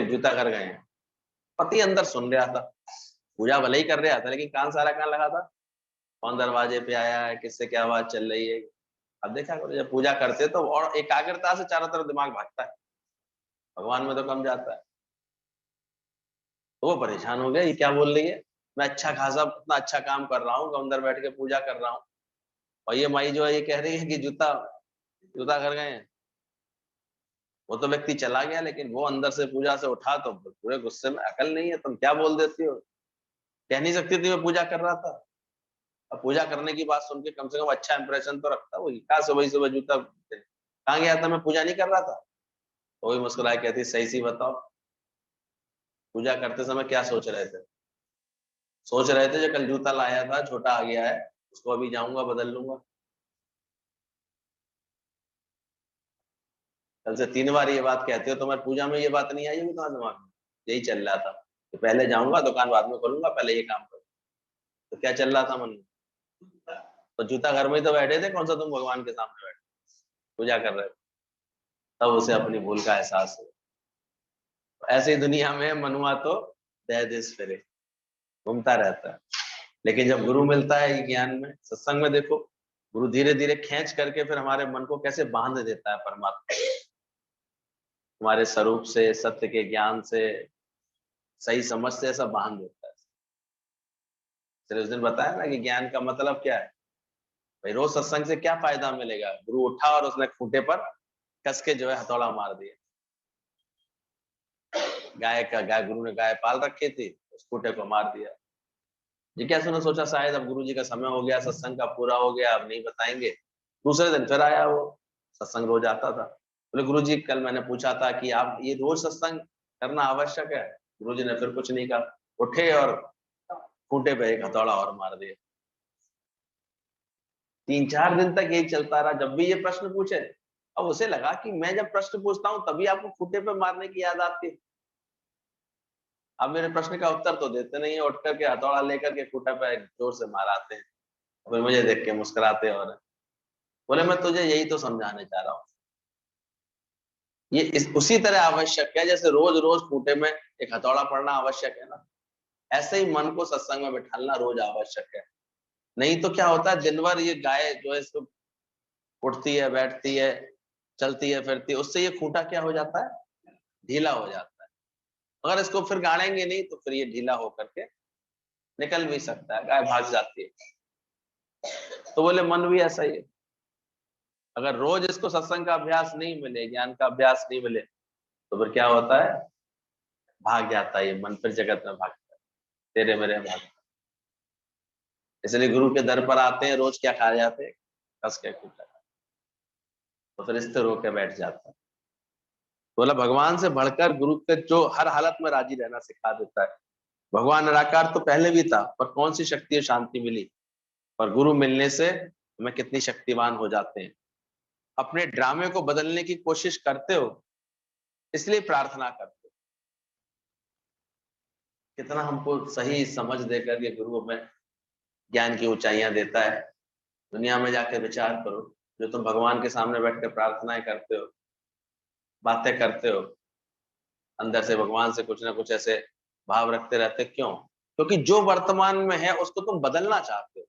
जूता घर गए हैं। पति अंदर सुन रहा था, पूजा भले ही कर रहा था, लेकिन कान सारा कहाँ लगा था, कौन दरवाजे पे आया है, किससे क्या आवाज चल रही है। अब देखा करो जब पूजा करते तो और एकाग्रता से चारों तरफ दिमाग भागता है, भगवान में तो कम जाता है। तो वो परेशान हो गया, ये क्या बोल रही है, मैं अच्छा खासा इतना अच्छा काम कर रहा हूँ, अंदर बैठ के पूजा कर रहा हूँ, और ये माई जो है ये कह रही है कि जूता जूता घर गए हैं। वो तो व्यक्ति चला गया, लेकिन वो अंदर से पूजा से उठा तो पूरे गुस्से में, अकल नहीं है तुम क्या बोल देती हो, कह नहीं सकती थी मैं पूजा कर रहा था। अब पूजा करने की बात सुन के कम से कम अच्छा इंप्रेशन तो रखता, वही कहा सुबह सुबह जूता कहाँ गया था, मैं पूजा नहीं कर रहा था। तो वही मुस्कुराए कहती सही सी बताओ, पूजा करते समय क्या सोच रहे थे? सोच रहे थे जो कल जूता लाया था छोटा आ गया है, उसको अभी जाऊंगा बदल लूंगा। कल से 3 बार ये बात कहते हो, तुम्हारी पूजा में ये बात नहीं आई होगी तुम्हारे दिमाग में? यही चल रहा था कि पहले जाऊंगा दुकान बाद में खोलूंगा, पहले ये काम करूँ। तो क्या चल रहा था मन में? तो जूता घर में ही तो बैठे थे, कौन सा तुम भगवान के सामने बैठे पूजा कर रहे थे? तब उसे अपनी भूल का एहसास हुआ। ऐसे ही दुनिया में मनुआ तो दह दिस फिरे, घूमता रहता है। लेकिन जब गुरु मिलता है ज्ञान में, सत्संग में, देखो गुरु धीरे धीरे खींच करके फिर हमारे मन को कैसे बांध देता है परमात्मा, हमारे स्वरूप से, सत्य के ज्ञान से, सही समझ से ऐसा बांध देता है। फिर उस दिन बताया ना कि ज्ञान का मतलब क्या है। भाई रोज सत्संग से क्या फायदा मिलेगा? गुरु उठा और उसने खूंटे पर कस के जो है हथौड़ा मार दिया। गाय गुरु ने गाय पाल रखी थी, उस खूंटे को मार दिया। ये क्या सुना, सोचा शायद अब गुरु जी का समय हो गया, सत्संग का पूरा हो गया, अब नहीं बताएंगे। दूसरे दिन फिर आया वो, सत्संग रोज आता था। बोले गुरु जी कल मैंने पूछा था कि आप ये रोज सत्संग करना आवश्यक है। गुरु जी ने फिर कुछ नहीं कहा, उठे और खूंटे पे एक हथौड़ा और मार दिया। 3-4 दिन तक यही चलता रहा। जब भी ये प्रश्न पूछे, अब उसे लगा कि मैं जब प्रश्न पूछता हूं तभी आपको खूंटे पे मारने की याद आती है। अब मेरे प्रश्न का उत्तर तो देते नहीं है, उठ करके हथौड़ा लेकर के खूंटे पे जोर से माराते हैं, फिर मुझे देख के मुस्कुराते और बोले मैं तुझे यही तो समझाने चाह रहा हूँ। ये उसी तरह आवश्यक है जैसे रोज रोज खूंटे में एक हथौड़ा पड़ना आवश्यक है ना, ऐसे ही मन को सत्संग में बिठाना रोज आवश्यक है। नहीं तो क्या होता है, दिन भर ये गाय जो है इसको उठती है, बैठती है, चलती है, फिरती है, उससे ये खूंटा क्या हो जाता है, ढीला हो जाता है। अगर इसको फिर गाड़ेंगे नहीं तो फिर ये ढीला होकर के निकल भी सकता है, गाय भाग जाती है। तो बोले मन भी ऐसा ही है, अगर रोज इसको सत्संग का अभ्यास नहीं मिले, ज्ञान का अभ्यास नहीं मिले, तो फिर क्या होता है, भाग जाता है ये मन, फिर जगत में भागता है, तेरे मेरे में भागता है। इसलिए गुरु के दर पर आते हैं, रोज क्या खा जाते हैं, कस के खूंटा, तो फिर स्थिर होकर बैठ जाता है। बोला भगवान से बढ़कर गुरु के जो हर हालत में राजी रहना सिखा देता है। भगवान निराकार तो पहले भी था, पर कौन सी शक्ति और शांति मिली, पर गुरु मिलने से हमें कितनी शक्तिवान हो जाते हैं। अपने ड्रामे को बदलने की कोशिश करते हो, इसलिए प्रार्थना करते हो। कितना हमको सही समझ देकर के गुरु हमें ज्ञान की ऊंचाइयां देता है। दुनिया में जाकर विचार करो, जो तुम भगवान के सामने बैठकर प्रार्थनाएं करते हो, बातें करते हो, अंदर से भगवान से कुछ ना कुछ ऐसे भाव रखते रहते, क्यों? क्योंकि जो वर्तमान में है उसको तुम बदलना चाहते हो,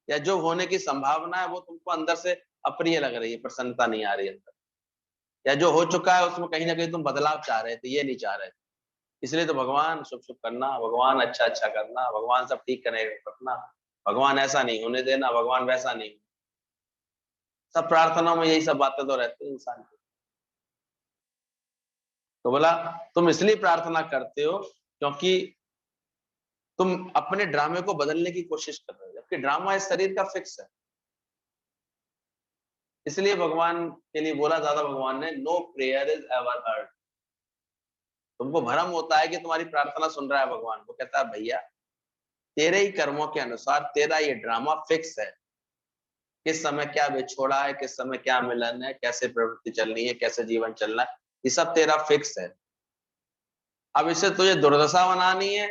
या जो होने की संभावना है वो तुमको अंदर से अप्रिय लग रही है, प्रसन्नता नहीं आ रही अंदर, या जो हो चुका है उसमें कहीं ना कहीं तुम बदलाव चाह रहे थे, ये नहीं चाह रहे थे। इसलिए तो भगवान शुभ शुभ करना, भगवान अच्छा अच्छा करना, भगवान सब ठीक करना, भगवान ऐसा नहीं होने देना, भगवान वैसा नहीं। सब प्रार्थनाओं में यही सब बातें तो रहती है इंसान की। तो बोला तुम इसलिए प्रार्थना करते हो क्योंकि तुम अपने ड्रामे को बदलने की कोशिश कर रहे हो, जबकि ड्रामा इस शरीर का फिक्स है। इसलिए भगवान के लिए बोला दादा भगवान ने, no prayer is ever heard. तुमको भ्रम होता है कि तुम्हारी प्रार्थना सुन रहा है भगवान, वो कहता है भैया तेरे ही कर्मों के अनुसार तेरा ये ड्रामा फिक्स है। किस समय क्या बिछोड़ा है, किस समय क्या मिलन है, कैसे प्रवृत्ति चलनी है, कैसे जीवन चलना है, ये सब तेरा फिक्स है। अब इसे तुझे दुर्दशा बनानी है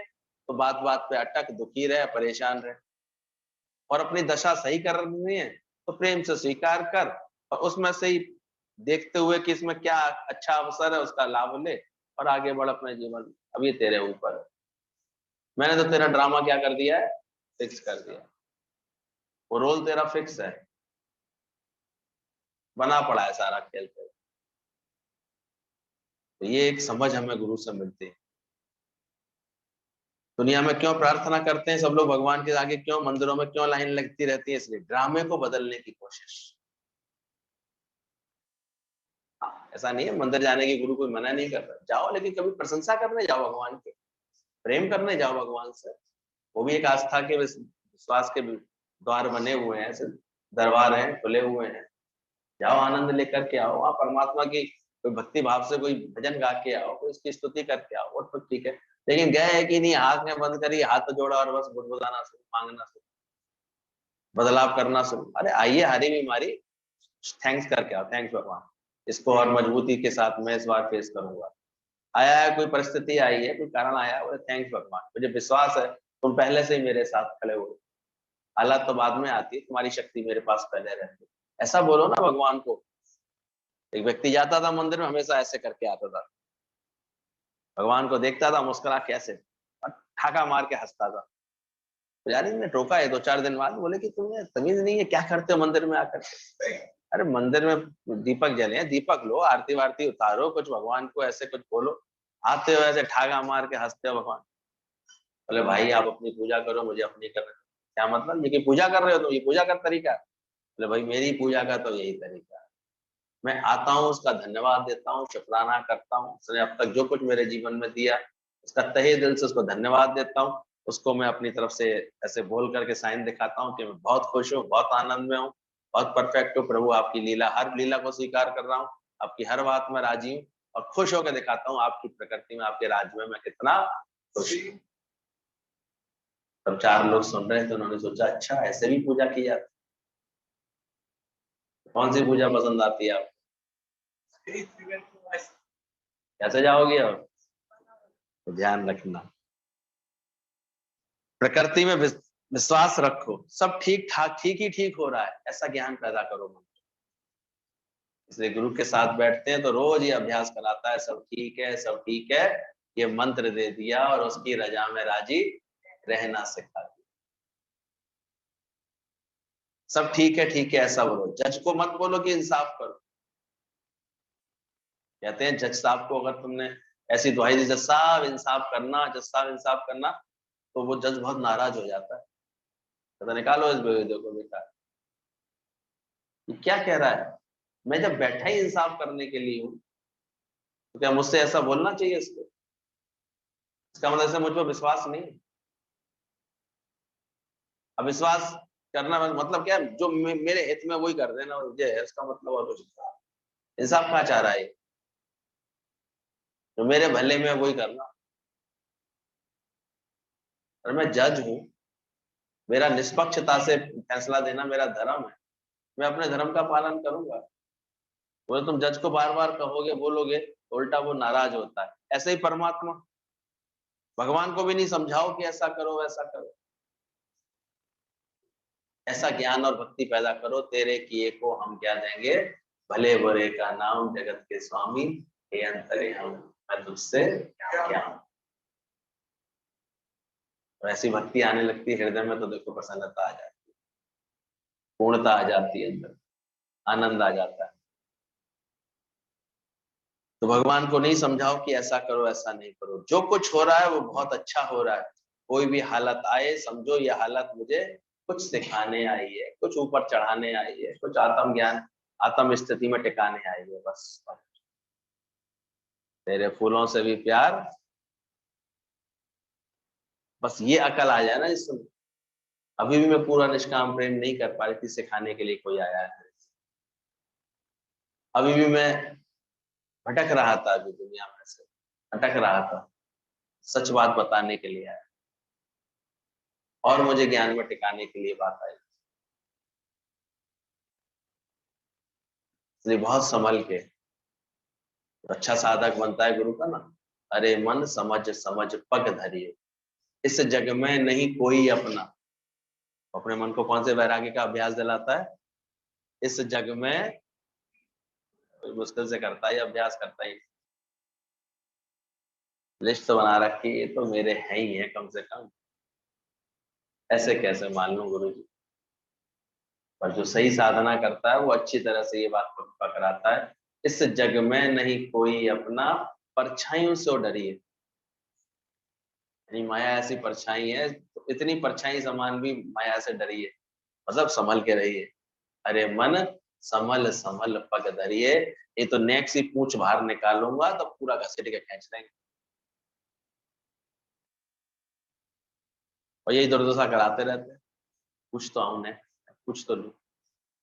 तो बात बात पे अटक, दुखी रहे, परेशान रहे, और अपनी दशा सही करनी है तो प्रेम से स्वीकार कर, और उसमें से ही देखते हुए कि इसमें क्या अच्छा अवसर है उसका लाभ ले और आगे बढ़ अपने जीवन। अब ये तेरे ऊपर है। मैंने तो तेरा ड्रामा क्या कर दिया है, फिक्स कर दिया। वो रोल तेरा फिक्स है, बना पड़ा है सारा खेल पे। तो ये एक समझ हमें गुरु से मिलती है। दुनिया में क्यों प्रार्थना करते हैं सब लोग भगवान के आगे, क्यों मंदिरों में क्यों लाइन लगती रहती है, इसलिए ड्रामे को बदलने की कोशिश। ऐसा नहीं है मंदिर जाने की गुरु कोई मना नहीं कर रहा, जाओ, लेकिन कभी प्रशंसा करने जाओ भगवान के, प्रेम करने जाओ भगवान से। वो भी एक आस्था के विश्वास के द्वार बने हुए हैं, ऐसे दरबार हैं, खुले हुए हैं। जाओ, आनंद लेकर के आओ, वहां परमात्मा की कोई भक्ति भाव से कोई भजन गा के आओ, कोई उसकी स्तुति करके आओ, वो तो ठीक है। लेकिन गए है कि नहीं, आंखें बंद करी, हाथ जोड़ा और बस गुदगुदाना शुरू, मांगना शुरू, बदलाव करना शुरू। अरे आइए, हरी बीमारी, थैंक्स करके आओ, थैंक्स भगवान, इसको और मजबूती के साथ मैं इस बार फेस करूंगा। आया है, कोई परिस्थिति आई है, कोई कारण आया, बोले थैंक्स भगवान, मुझे विश्वास है तुम पहले से ही मेरे साथ खड़े हो। हालात तो बाद में आती है, तुम्हारी शक्ति मेरे पास पहले रहती है। ऐसा बोलो ना भगवान को। एक व्यक्ति जाता था मंदिर में, हमेशा ऐसे करके आता था, भगवान को देखता था, मुस्कुरा के ऐसे और ठाका मार के हंसता था। पुजारी ने टोका है 2-4 दिन बाद, बोले कि तुम्हें तमीज नहीं है, क्या करते हो मंदिर में आकर? अरे मंदिर में दीपक जले हैं, दीपक लो, आरती वारती उतारो, कुछ भगवान को ऐसे कुछ बोलो, आते हो ऐसे ठागा मार के हंसते हो भगवान। बोले भाई आप अपनी पूजा करो, मुझे अपनी कर। क्या मतलब, ये कि पूजा कर रहे हो तुम, ये पूजा का तरीका? बोले भाई मेरी पूजा का तो यही तरीका है, मैं आता हूँ, उसका धन्यवाद देता हूँ, शुक्राना करता हूँ, उसने अब तक जो कुछ मेरे जीवन में दिया उसका तहे दिल से उसको धन्यवाद देता हूँ। उसको मैं अपनी तरफ से ऐसे बोल करके साइन दिखाता हूँ कि मैं बहुत खुश हूँ, बहुत आनंद में हूँ, बहुत परफेक्ट हूँ प्रभु, आपकी लीला, हर लीला को स्वीकार कर रहा हूँ, आपकी हर बात में राजी हूँ और खुश होकर दिखाता हूँ आपकी प्रकृति में, आपके राज्य में मैं कितना खुश हूँ। तब 4 लोग सुन रहे थे, उन्होंने सोचा अच्छा ऐसे भी पूजा की जाती, कौन सी पूजा पसंद आती है आपको, कैसे जाओगे अब? तो ध्यान रखना, प्रकृति में विश्वास रखो, सब ठीक ठाक, ठीक ही ठीक हो रहा है, ऐसा ज्ञान पैदा करो मन। इसलिए गुरु के साथ बैठते हैं तो रोज ये अभ्यास कराता है, सब ठीक है, सब ठीक है, ये मंत्र दे दिया और उसकी रजा में राजी रहना सिखा दिया। सब ठीक है ऐसा बोलो, जज को मत बोलो कि इंसाफ करो। कहते हैं जज साहब को अगर तुमने ऐसी दुहाई दी, जज साहब इंसाफ करना, जज साहब इंसाफ करना, तो वो जज बहुत नाराज हो जाता है, तो निकालो इस बेवजह को बेटा। ये क्या कह रहा है, मैं जब बैठा ही इंसाफ करने के लिए हूँ तो क्या मुझसे ऐसा बोलना चाहिए इसको? इसका मतलब से मुझ पर विश्वास नहीं है। अब विश्वास करना मतलब क्या है, जो मेरे हित में वही कर देना, ये है इसका मतलब, और कुछ नहीं। इंसाफ कहाँ चाह रहा है, जो मेरे भले में वही करना। और मैं जज हूँ, मेरा निष्पक्षता से फैसला देना मेरा धर्म है, मैं अपने धर्म का पालन करूंगा। वो तुम जज को बार बार कहोगे, बोलोगे तो उल्टा वो नाराज होता है। ऐसे ही परमात्मा, भगवान को भी नहीं समझाओ कि ऐसा करो वैसा करो, ऐसा ज्ञान और भक्ति पैदा करो, तेरे किए को हम क्या देंगे, भले बुरे का नाम, जगत के स्वामी हे अंतर्यामी, मैं तुझसे क्या। और ऐसी भक्ति आने लगती है हृदय में तो देखो प्रसन्नता आ जाती है, पूर्णता आ जाती है, अंदर आनंद आ जाता है। तो भगवान को नहीं समझाओ कि ऐसा करो ऐसा नहीं करो, जो कुछ हो रहा है वो बहुत अच्छा हो रहा है। कोई भी हालत आए समझो ये हालत मुझे कुछ सिखाने आई है, कुछ ऊपर चढ़ाने आई है, कुछ आत्म ज्ञान, आत्म स्थिति में टिकाने आई है, बस। तेरे फूलों से भी प्यार, बस ये अकल आ जाए ना इसमें। अभी भी मैं पूरा निष्काम प्रेम नहीं कर पा रही थी, सिखाने के लिए कोई आया है। अभी भी मैं भटक रहा था, अभी दुनिया में से भटक रहा था, सच बात बताने के लिए आया और मुझे ज्ञान में टिकाने के लिए बात आई। इसलिए बहुत संभल के, अच्छा साधक बनता है गुरु का ना, अरे मन समझ समझ पग धरिए, इस जग में नहीं कोई अपना। अपने मन को कौन से वैराग्य का अभ्यास दिलाता है, इस जग में मुश्किल से करता है, अभ्यास करता है। लिस्ट तो बना रखी, ये तो मेरे हैं ही है कम से कम, ऐसे कैसे मान लूं गुरु जी। पर जो सही साधना करता है वो अच्छी तरह से ये बात पकड़ाता है, इस जग में नहीं कोई अपना, परछाइयों से डरिए। यानी माया ऐसी परछाई है, तो इतनी परछाई समान भी माया से डरिए, मतलब संभल के रहिए। अरे मन संभल संभल पग धरिए, ये तो नेक सी पूंछ बाहर निकालूंगा तो पूरा घसीट के खींच लेंगे। और यही दुर्दशा कराते रहते हैं, कुछ तो आऊं ने, कुछ तो लूं,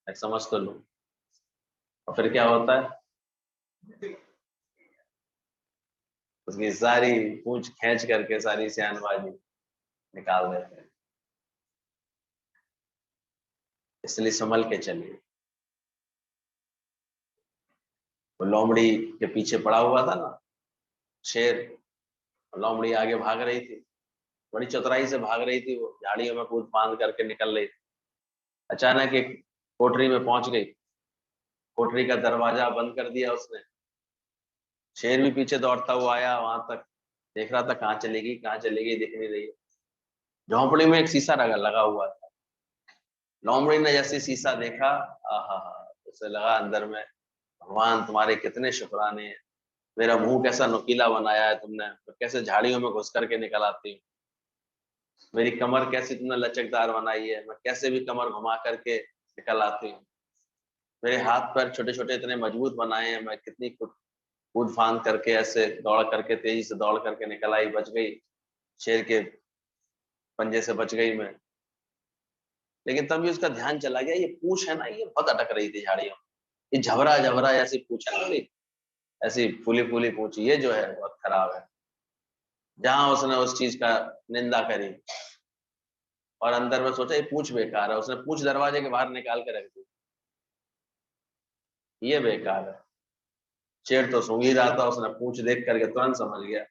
समझ तो लूं, और फिर क्या होता है, उसकी सारी पूंछ खींच करके सारी सियानबाजी निकाल देते हैं। इसलिए संभल के चलिए। लोमड़ी के पीछे पड़ा हुआ था ना शेर, लोमड़ी आगे भाग रही थी, बड़ी चतुराई से भाग रही थी, वो झाड़ियों में कूद फांद करके निकल रही थी। अचानक एक कोठरी में पहुंच गई, कोठरी का दरवाजा बंद कर दिया उसने। शेर भी पीछे दौड़ता हुआ आया, वहां तक देख रहा था कहाँ चलेगी कहाँ चलेगी, दिख नहीं रही। झोंपड़ी में एक शीशा लगा हुआ था। लोमड़ी ने जैसे शीशा देखा, आहा, उसे लगा अंदर में, भगवान तुम्हारे कितने शुक्राने हैं, मेरा मुंह कैसा नुकीला बनाया है तुमने, कैसे झाड़ियों में घुस करके निकल आती हूँ, मेरी कमर कैसी तुमने लचकदार बनाई है, मैं कैसे भी कमर घुमा करके निकल आती हूँ, मेरे हाथ पैर छोटे छोटे इतने मजबूत बनाए हैं, मैं कितनी कूद फांद करके ऐसे दौड़ करके तेजी से दौड़ करके निकल आई, बच गई, शेर के पंजे से बच गई मैं। लेकिन तभी उसका ध्यान चला गया, ये पूंछ है ना, ये बहुत अटक रही थी झाड़ियों, ये झबरा झबरा ऐसी पूंछ है ना, ऐसी फूली फूली पूंछ, ये जो है बहुत खराब है। जहां उसने उस चीज का निंदा करी और अंदर में सोचा ये पूंछ बेकार है, उसने पूंछ दरवाजे के बाहर निकाल के रख दी, ये बेकार है। शेर तो सूंघ ही रहा था, उसने पूंछ देख करके तुरंत समझ गया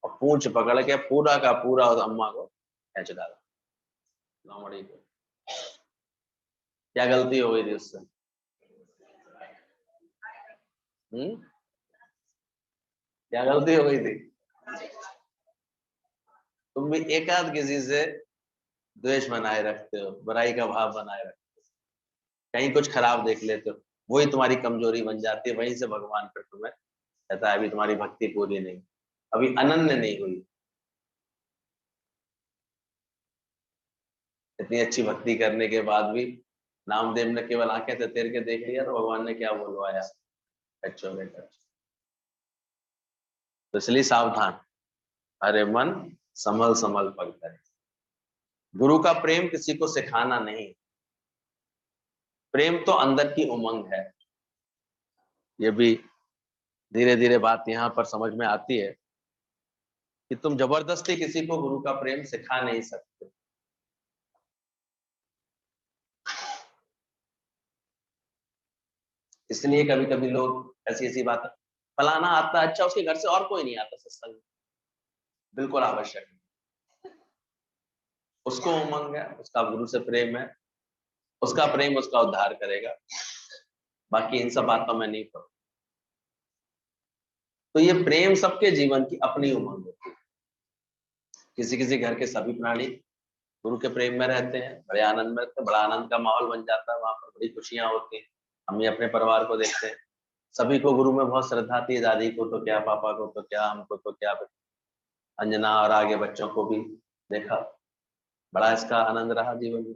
और पूंछ पकड़ के पूरा का पूरा उस अम्मा को खींच डाला, लोमड़ी को। क्या गलती हो गई थी उससे? क्या गलती हो गई थी? तुम भी एकाध किसी से द्वेष बनाए रखते हो, बुराई का भाव बनाए रखते हो, कहीं कुछ खराब देख लेते हो, वही तुम्हारी कमजोरी बन जाती है, वहीं से भगवान फिर तुम्हें कहता है अभी तुम्हारी भक्ति पूरी नहीं, अभी अनन्य नहीं हुई। इतनी अच्छी भक्ति करने के बाद भी नामदेव ने केवल आंखें तैर के देख लिया तो भगवान ने क्या बोलवाया, अच्छा बेटा। तो इसलिए सावधान, अरे मन संभल संभल पग धरे। गुरु का प्रेम किसी को सिखाना नहीं, प्रेम तो अंदर की उमंग है। ये भी धीरे धीरे बात यहाँ पर समझ में आती है कि तुम जबरदस्ती किसी को गुरु का प्रेम सिखा नहीं सकते। इसलिए कभी कभी लोग ऐसी ऐसी बात, फलाना आता है, अच्छा उसके घर से और कोई नहीं आता सत्संग, बिल्कुल आवश्यक है। उसको उमंग है, उसका गुरु से प्रेम है, उसका प्रेम उसका उद्धार करेगा, बाकी इन सब बातों में नहीं पड़ो। तो ये प्रेम सबके जीवन की अपनी उमंग होती है। किसी किसी घर के सभी प्राणी गुरु के प्रेम में रहते हैं, बड़े आनंद में, तो बड़ा आनंद का माहौल बन जाता है, वहां पर बड़ी खुशियां होती हैं। हम ये अपने परिवार को देखते हैं, सभी को गुरु में बहुत श्रद्धा थी, दादी को तो क्या, पापा को तो क्या, हमको तो क्या, अंजना और आगे बच्चों को भी देखा, बड़ा इसका आनंद रहा जीवन में,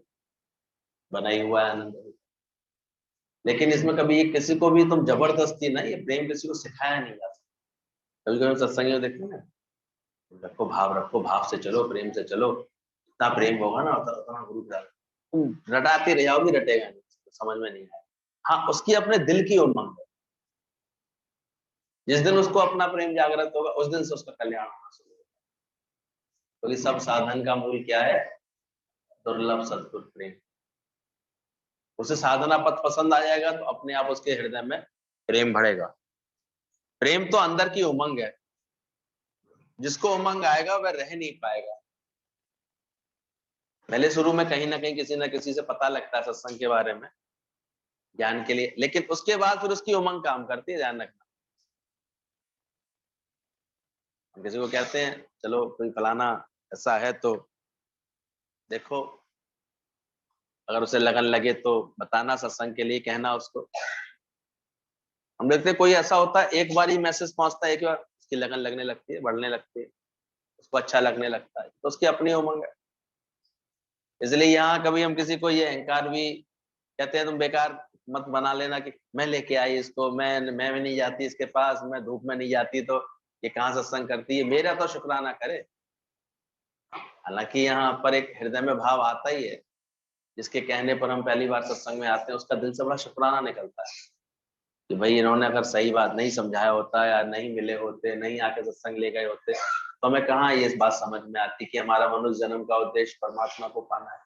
बना ही हुआ है आनंद। लेकिन इसमें कभी किसी को भी तुम जबरदस्ती ना, ये प्रेम किसी को सिखाया नहीं जा सकता। कभी कभी सत्संग में देखते हैं ना, रखो भाव से चलो, प्रेम से चलो, इतना प्रेम होगा ना उतना गुरु का, तुम रटाते रह जाओ भी रटेगा नहीं, समझ में नहीं आया। हाँ, उसकी अपने दिल की उमंग है, जिस दिन उसको अपना प्रेम जागृत होगा उस दिन से उसका कल्याण होना शुरू होगा। क्योंकि सब साधन का मूल क्या है? दुर्लभ सद्गुरु प्रेम। उसे साधना पथ पसंद आ जाएगा तो अपने आप उसके हृदय में प्रेम बढ़ेगा। प्रेम तो अंदर की उमंग है, जिसको उमंग आएगा वह रह नहीं पाएगा। पहले शुरू में कहीं ना कहीं किसी ना किसी से पता लगता है सत्संग के बारे में, ज्ञान के लिए, लेकिन उसके बाद फिर उसकी उमंग काम करती है, ध्यान रखना। हम किसी को कहते हैं चलो कोई फलाना ऐसा है तो देखो, अगर उसे लगन लगे तो बताना, सत्संग के लिए कहना उसको। हम देखते हैं कोई ऐसा होता है, एक बार ही मैसेज पहुंचता है, एक बार उसकी लगन लगने लगती है, बढ़ने लगती है, उसको अच्छा लगने लगता है, तो उसकी अपनी उमंग है। इसलिए यहाँ कभी हम किसी को ये अहंकार भी कहते हैं, तुम बेकार मत बना लेना कि मैं लेके आई इसको, मैं नहीं जाती इसके पास, मैं धूप में नहीं जाती तो ये कहाँ सत्संग करती है, मेरा तो शुक्राना करे। हालांकि यहाँ पर एक हृदय में भाव आता ही है, जिसके कहने पर हम पहली बार सत्संग में आते हैं, उसका दिल से बड़ा शुक्राना निकलता है कि भाई इन्होंने अगर सही बात नहीं समझाया होता या नहीं मिले होते, नहीं आके सत्संग ले गए होते, तो हमें कहाँ ये इस बात समझ में आती कि हमारा मनुष्य जन्म का उद्देश्य परमात्मा को पाना है,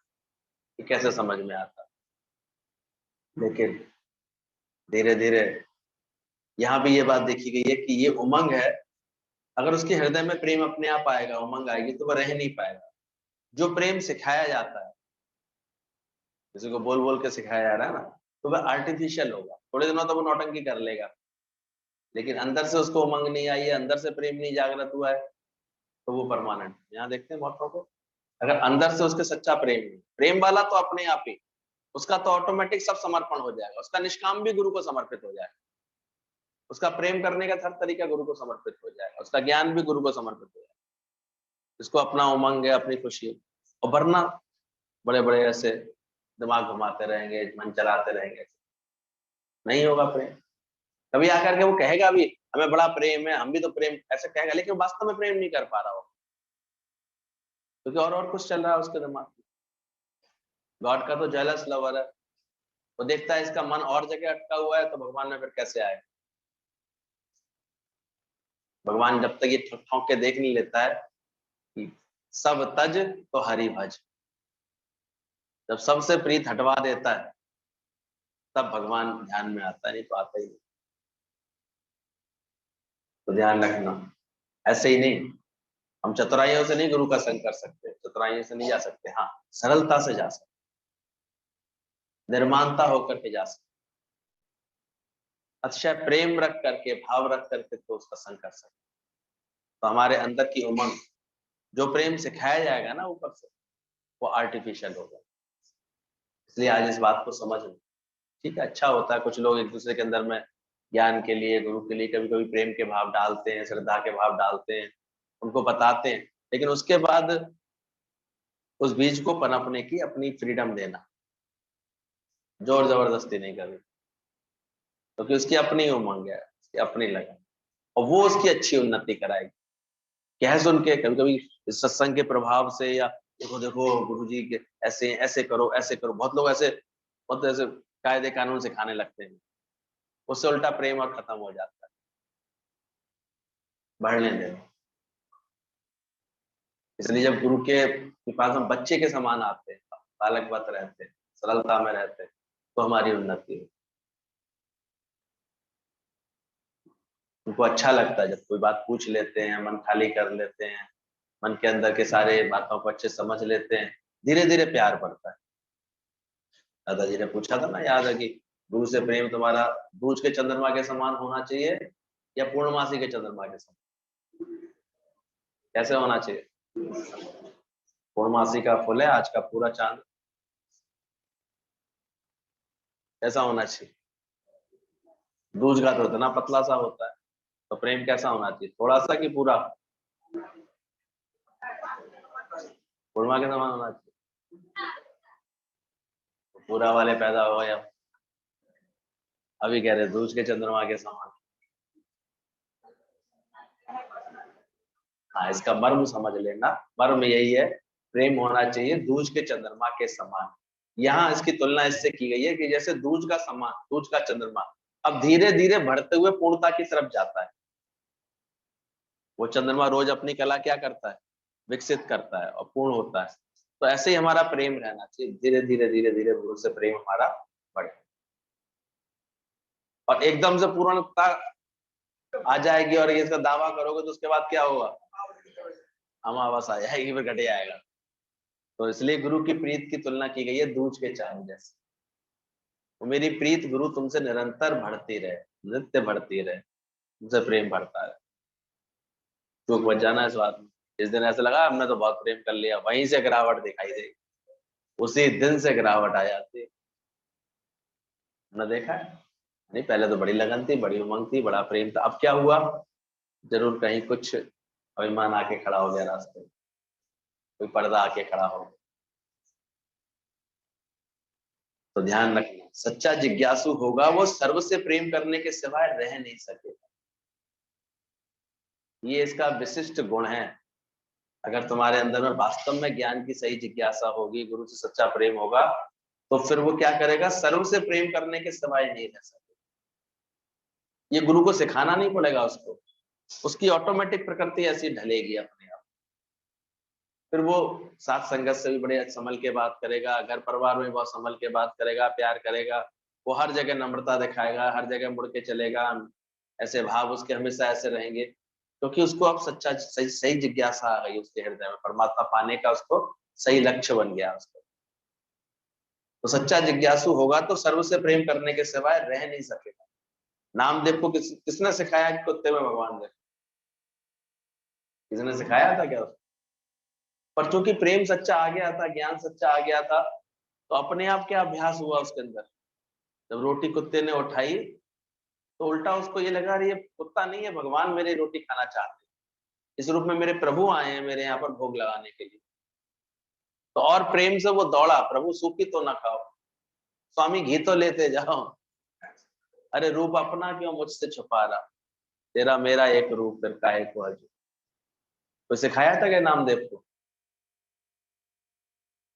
ये कैसे समझ में आता। लेकिन धीरे धीरे यहाँ भी ये बात देखी गई है कि ये उमंग है, अगर उसके हृदय में प्रेम अपने आप आएगा, उमंग आएगी, तो वह रह नहीं पाएगा। जो प्रेम सिखाया जाता है, किसी को बोल बोल के सिखाया जा रहा है ना, तो वह आर्टिफिशियल होगा। थोड़े दिनों तो वो नौटंकी कर लेगा, लेकिन अंदर से उसको उमंग नहीं आई है, अंदर से प्रेम नहीं जागृत हुआ है, तो वो परमानेंट। यहाँ देखते हैं बहुतों को, अगर अंदर से उसके सच्चा प्रेम नहीं, प्रेम वाला तो अपने आप ही, उसका तो ऑटोमेटिक सब समर्पण हो जाएगा, उसका निष्काम भी गुरु को समर्पित हो जाएगा, उसका प्रेम करने का हर तरीका गुरु को समर्पित हो जाएगा, उसका ज्ञान भी गुरु को समर्पित हो जाएगा, इसको अपना उमंग है, अपनी खुशी है। और वरना बड़े बड़े ऐसे दिमाग घुमाते रहेंगे, मन चलाते रहेंगे, नहीं होगा प्रेम। कभी आकर के वो कहेगा भी हमें बड़ा प्रेम है, हम भी तो प्रेम, ऐसे कहेगा, लेकिन वास्तव में प्रेम नहीं कर पा रहा हो, क्योंकि और कुछ चल रहा है उसके दिमाग में। गॉड का तो जेलस लवर है, वो देखता है इसका मन और जगह अटका हुआ है, तो भगवान में फिर कैसे आए। भगवान जब तक ये ठोक के देख नहीं लेता है कि सब तज तो हरि भज, जब सबसे प्रीत हटवा देता है तब भगवान ध्यान में आता है, नहीं तो आता ही नहीं। तो ध्यान रखना, ऐसे ही नहीं, हम चतुराइयों से नहीं गुरु का संग कर सकते, चतुराइयों से नहीं जा सकते, हाँ सरलता से जा सकते, निर्माणता होकर के जा सकते, अतिशय प्रेम रख करके, भाव रख करके तो उसका संग कर सकते। तो हमारे अंदर की उमंग, जो प्रेम सिखाया जाएगा ना ऊपर से, वो आर्टिफिशियल होगा। इसलिए आज इस बात को समझ लो, ठीक है। अच्छा होता है कुछ लोग एक दूसरे के अंदर में ज्ञान के लिए, गुरु के लिए कभी कभी प्रेम के भाव डालते हैं, श्रद्धा के भाव डालते हैं, उनको बताते हैं, लेकिन उसके बाद उस बीज को पनपने की अपनी फ्रीडम देना, जोर जबरदस्ती नहीं करनी, क्योंकि उसकी अपनी उमंग है, उसकी अपनी लगन, और वो उसकी अच्छी उन्नति कराएगी। कह सुन के कभी कभी सत्संग के प्रभाव से, या देखो देखो गुरु जी के ऐसे ऐसे करो ऐसे करो, बहुत लोग ऐसे बहुत ऐसे कायदे कानून सिखाने लगते हैं, उससे उल्टा प्रेम और खत्म हो जाता है। बढ़ने देना, इसलिए जब गुरु के पास हम बच्चे के समान आते हैं, बालकवत रहते हैं, सरलता में रहते हैं, तो हमारी उन्नति है। उनको अच्छा लगता है जब कोई बात पूछ लेते हैं, मन खाली कर लेते हैं, मन के अंदर के सारे बातों को अच्छे समझ लेते हैं, धीरे धीरे प्यार बढ़ता है। दादाजी ने पूछा था ना, याद है कि गुरु से प्रेम तुम्हारा दूज के चंद्रमा के समान होना चाहिए या पूर्णमासी के चंद्रमा के समान, कैसे होना चाहिए? पूर्णमासी का फुल है, आज का पूरा चांद, कैसा होना चाहिए? दूज का तो इतना पतला सा होता है, तो प्रेम कैसा होना चाहिए? थोड़ा सा कि पूरा? पूर्णिमा के समान होना चाहिए। पूरा वाले पैदा हो गए, अभी कह रहे दूज के चंद्रमा के समान। हाँ, इसका मर्म समझ लेना, मर्म यही है, प्रेम होना चाहिए दूज के चंद्रमा के समान। यहाँ इसकी तुलना इससे की गई है कि जैसे दूज का समान, दूज का चंद्रमा अब धीरे धीरे बढ़ते हुए पूर्णता की तरफ जाता है। वो चंद्रमा रोज अपनी कला क्या करता है? विकसित करता है और पूर्ण होता है। तो ऐसे ही हमारा प्रेम रहना चाहिए, धीरे धीरे धीरे धीरे गुरु से प्रेम हमारा बढ़े, और एकदम से पूर्णता आ जाएगी और इसका दावा करोगे तो उसके बाद क्या होगा? अमावस्या आ जाएगी, फिर घटे आएगा। तो इसलिए गुरु की प्रीत की तुलना की गई है दूज के चांद जैसे। तो मेरी प्रीत गुरु तुमसे निरंतर बढ़ती रहे, नित्य बढ़ती रहे, तुमसे प्रेम बढ़ता है। चूक बच जाना इस बात में, इस दिन ऐसा लगा हमने तो बहुत प्रेम कर लिया, वहीं से गिरावट दिखाई देगी, उसी दिन से गिरावट आ जाती है। हमने देखा है, नहीं पहले तो बड़ी लगन थी, बड़ी उमंग थी, बड़ा प्रेम था, अब क्या हुआ? जरूर कहीं कुछ अभिमान आके खड़ा हो गया रास्ते में, कोई पर्दा आके खड़ा हो गया। तो ध्यान रखना, सच्चा जिज्ञासु होगा वो सर्व से प्रेम करने के सिवाय रह नहीं सकेगा। ये इसका विशिष्ट गुण है। अगर तुम्हारे अंदर में वास्तव में ज्ञान की सही जिज्ञासा होगी, गुरु से सच्चा प्रेम होगा, तो फिर वो क्या करेगा? सर्व से प्रेम करने के सिवाय नहीं रह सकेगा। ये गुरु को सिखाना नहीं पड़ेगा उसको, उसकी ऑटोमेटिक प्रकृति ऐसी ढलेगी अपने आप। फिर वो साथ संगत से भी बड़े संभल के बात करेगा, घर परिवार में बहुत संभल के बात करेगा, प्यार करेगा, वो हर जगह नम्रता दिखाएगा, हर जगह मुड़ के चलेगा, ऐसे भाव उसके हमेशा ऐसे रहेंगे, क्योंकि उसको अब सच्चा सही जिज्ञासा आ गई उसके हृदय में, परमात्मा पाने का उसको सही लक्ष्य बन गया उसको। तो सच्चा जिज्ञासु होगा तो सर्व से प्रेम करने के सिवाय रह नहीं सकेगा। नामदेव को किसने सिखाया कि कुत्ते में भगवान देखो? किसने सिखाया था क्या उसको? पर चूंकि प्रेम सच्चा आ गया था, ज्ञान सच्चा आ गया था, तो अपने आप क्या अभ्यास हुआ उसके अंदर। जब रोटी कुत्ते ने उठाई तो उल्टा उसको ये लगा, ये कुत्ता नहीं है, भगवान मेरी रोटी खाना चाहते हैं, इस रूप में मेरे प्रभु आए हैं मेरे यहाँ पर भोग लगाने के लिए। तो और प्रेम से वो दौड़ा, प्रभु सूखी तो ना खाओ, स्वामी घी तो लेते जाओ, अरे रूप अपना क्यों मुझसे छुपा रहा, तेरा मेरा एक रूप फिर काहे को अर्जुन। तो सिखाया था क्या नामदेव को?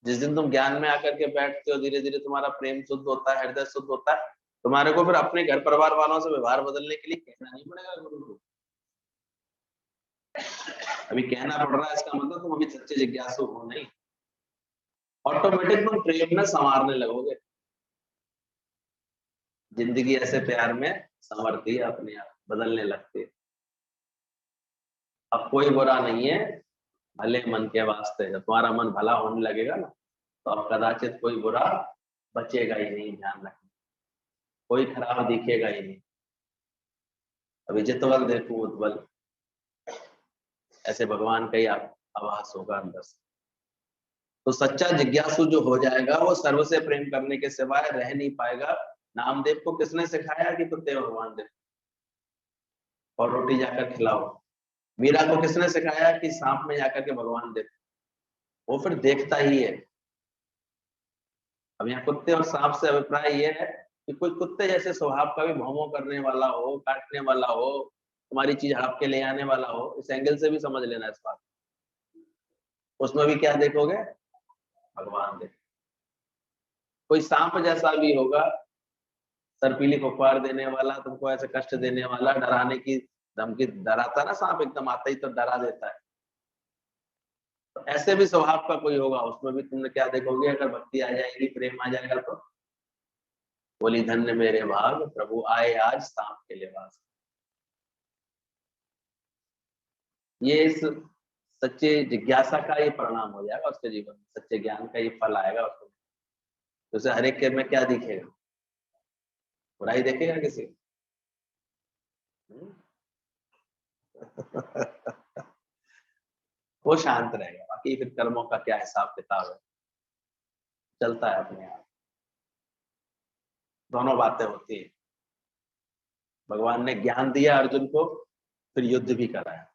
जिस दिन तुम ज्ञान में आकर के बैठते हो, धीरे धीरे तुम्हारा प्रेम शुद्ध होता है, हृदय शुद्ध होता है, तुम्हारे को फिर अपने घर परिवार वालों से व्यवहार बदलने के लिए कहना नहीं पड़ेगा गुरु को। अभी कहना पड़ रहा है, इसका मतलब तुम अभी सच्चे जिज्ञासु हो नहीं। ऑटोमेटिक तुम प्रेम में संवारने लगोगे। जिंदगी ऐसे प्यार में संवरती है, अपने आप बदलने लगती है। अब कोई बुरा नहीं है, भले मन के वास्ते। जब तुम्हारा मन भला होने लगेगा ना, तो अब कदाचित कोई बुरा बचेगा ही नहीं, ध्यान रखना। कोई खराब दिखेगा ही नहीं। अभी जितवल देखो उद्वल, ऐसे भगवान का ही आभास होगा अंदर से। तो सच्चा जिज्ञासु जो हो जाएगा वो सर्व से प्रेम करने के सिवाय रह नहीं पाएगा। नामदेव को किसने सिखाया कि कुत्ते भगवान देखो और रोटी जाकर खिलाओ? मीरा को किसने सिखाया कि सांप में जाकर के भगवान देखो? वो फिर देखता ही है। अब यहाँ कुत्ते और सांप से अभिप्राय ये है कि कोई कुत्ते जैसे स्वभाव का भी भौं करने वाला हो, काटने वाला हो, तुम्हारी चीज हड़प के ले आने वाला हो, इस एंगल से भी समझ लेना इस बात। उसमें भी क्या देखोगे? भगवान देखो। कोई सांप जैसा भी होगा, सर्पीली फुफकार देने वाला, तुमको ऐसे कष्ट देने वाला, डराने की धमकी, डराता ना सांप, एकदम आता ही तो डरा देता है। तो ऐसे भी स्वभाव का कोई होगा, उसमें भी तुमने क्या देखोगे? अगर भक्ति आ जाएगी, प्रेम आ जाएगा, तो बोली धन्य मेरे भाग, प्रभु आए आज सांप के लिबास। ये इस सच्चे जिज्ञासा का ये परिणाम हो जाएगा उसके जीवन में, सच्चे ज्ञान का ये फल आएगा उसको। तो उसे हर एक के में क्या दिखेगा? बुराई देखेगा किसी? वो शांत रहेगा। बाकी फिर कर्मों का क्या हिसाब किताब है, चलता है अपने आप। दोनों बातें होती है। भगवान ने ज्ञान दिया अर्जुन को, फिर युद्ध भी कराया।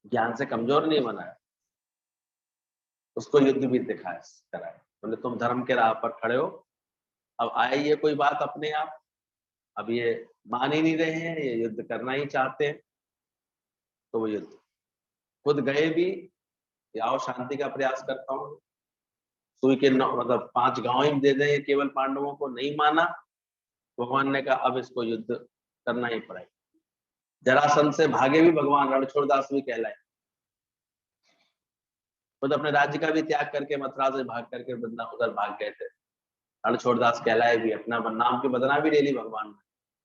ज्ञान से कमजोर नहीं बनाया, उसको युद्ध भी दिखाया, कराया। बोले तुम धर्म के राह पर खड़े हो, अब आए ये कोई बात अपने आप, अब ये मान ही नहीं रहे हैं, ये युद्ध करना ही चाहते हैं, तो वो युद्ध खुद गए भी, आओ शांति का प्रयास करता हूँ, सुई के मतलब 5 गांव ही दे दें केवल पांडवों को, नहीं माना। भगवान ने कहा अब इसको युद्ध करना ही पड़ेगा। जरासंध से भागे भी भगवान, रणछोड़दास भी कहलाए। खुद अपने राज्य का भी त्याग करके मथुरा से भाग करके वृंदावन उधर भाग गए थे। रणछोड़दास कहलाए भी, अपना नाम की बदनामी भी ले ली भगवान ने।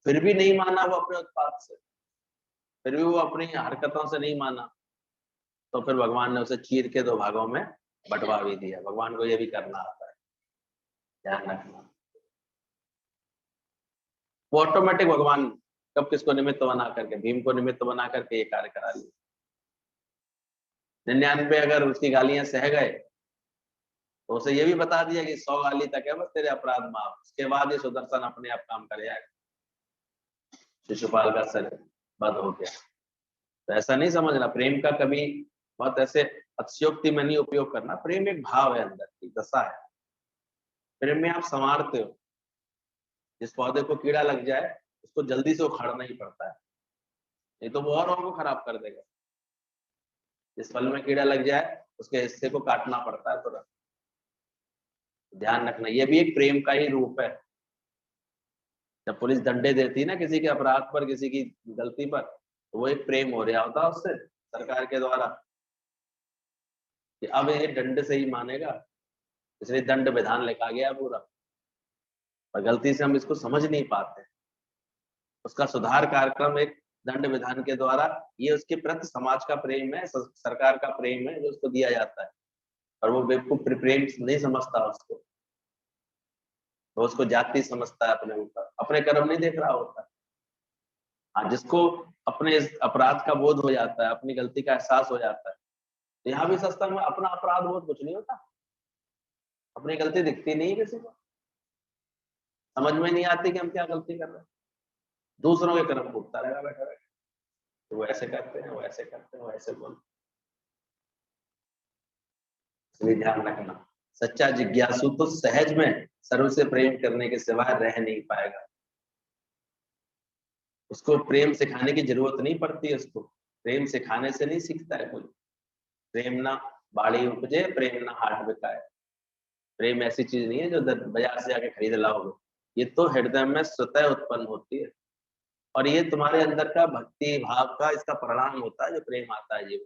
फिर भी नहीं माना वो अपने उत्पाद से, फिर भी वो अपनी हरकतों से नहीं माना, तो फिर भगवान ने उसे चीर के 2 भागों में बंटवा भी दिया। भगवान को ये भी करना आता है, ध्यान रखना। वो ऑटोमेटिक भगवान कब किसको निमित्त बना करके, भीम को निमित्त बना करके ये कार्य करा लिया। 99 अगर उसकी गालियां सह गए, तो उसे ये भी बता दिया कि 100 गाली तक है बस तेरे अपराध माफ, उसके बाद ये सुदर्शन अपने आप काम कर जाएगा। शिशुपाल का सर बंद हो गया। तो ऐसा नहीं समझना, प्रेम का कभी बहुत ऐसे अतिशयोक्ति में नहीं उपयोग करना। प्रेम एक भाव है, अंदर की दशा है। प्रेम में आप संवारते हो। जिस पौधे को कीड़ा लग जाए उसको जल्दी से उखाड़ना ही पड़ता है, नहीं तो वो और को खराब कर देगा। जिस फल में कीड़ा लग जाए उसके हिस्से को काटना पड़ता है तुरंत। ध्यान रखना, ये भी एक प्रेम का ही रूप है। जब पुलिस दंडे देती है ना किसी के अपराध पर, किसी की गलती पर, तो वो एक प्रेम हो रहा होता है उससे, सरकार के द्वारा, कि अब ये दंड से ही मानेगा, इसलिए दंड विधान लिखा गया पूरा। पर गलती से हम इसको समझ नहीं पाते। उसका सुधार कार्यक्रम एक दंड विधान के द्वारा, ये उसके प्रति समाज का प्रेम है, सरकार का प्रेम है जो उसको दिया जाता है। और वो बेवकूफ प्रेम नहीं समझता उसको, वो उसको जाति समझता है अपने ऊपर, अपने कर्म नहीं देख रहा होता। हाँ, जिसको अपने इस अपराध का बोध हो जाता है, अपनी गलती का एहसास हो जाता है, तो यहाँ भी सत्संग में अपना अपराध बोध कुछ नहीं होता, अपनी गलती दिखती नहीं है किसी को, समझ में नहीं आती कि हम क्या गलती कर रहे हैं, दूसरों के कर्म भुगता रहेगा बैठा बैठा, तो वो ऐसे करते हैं, वो ऐसे करते हैं, वो ऐसे बोलते, इसलिए ध्यान रखना, सच्चा जिज्ञासु तो सहज में सर्व से प्रेम करने के सिवाय रह नहीं पाएगा। उसको प्रेम सिखाने की जरूरत नहीं पड़ती, उसको प्रेम सिखाने से नहीं सीखता है कोई। प्रेम ना बाड़ी उपजे, प्रेम ना हाट बिकाए। प्रेम ऐसी चीज नहीं है जो बाजार से आके खरीद लाओगे, ये तो हृदय में स्वतः उत्पन्न होती है, और ये तुम्हारे अंदर का भक्ति भाव का इसका परिणाम होता है जो प्रेम आता है जीवन।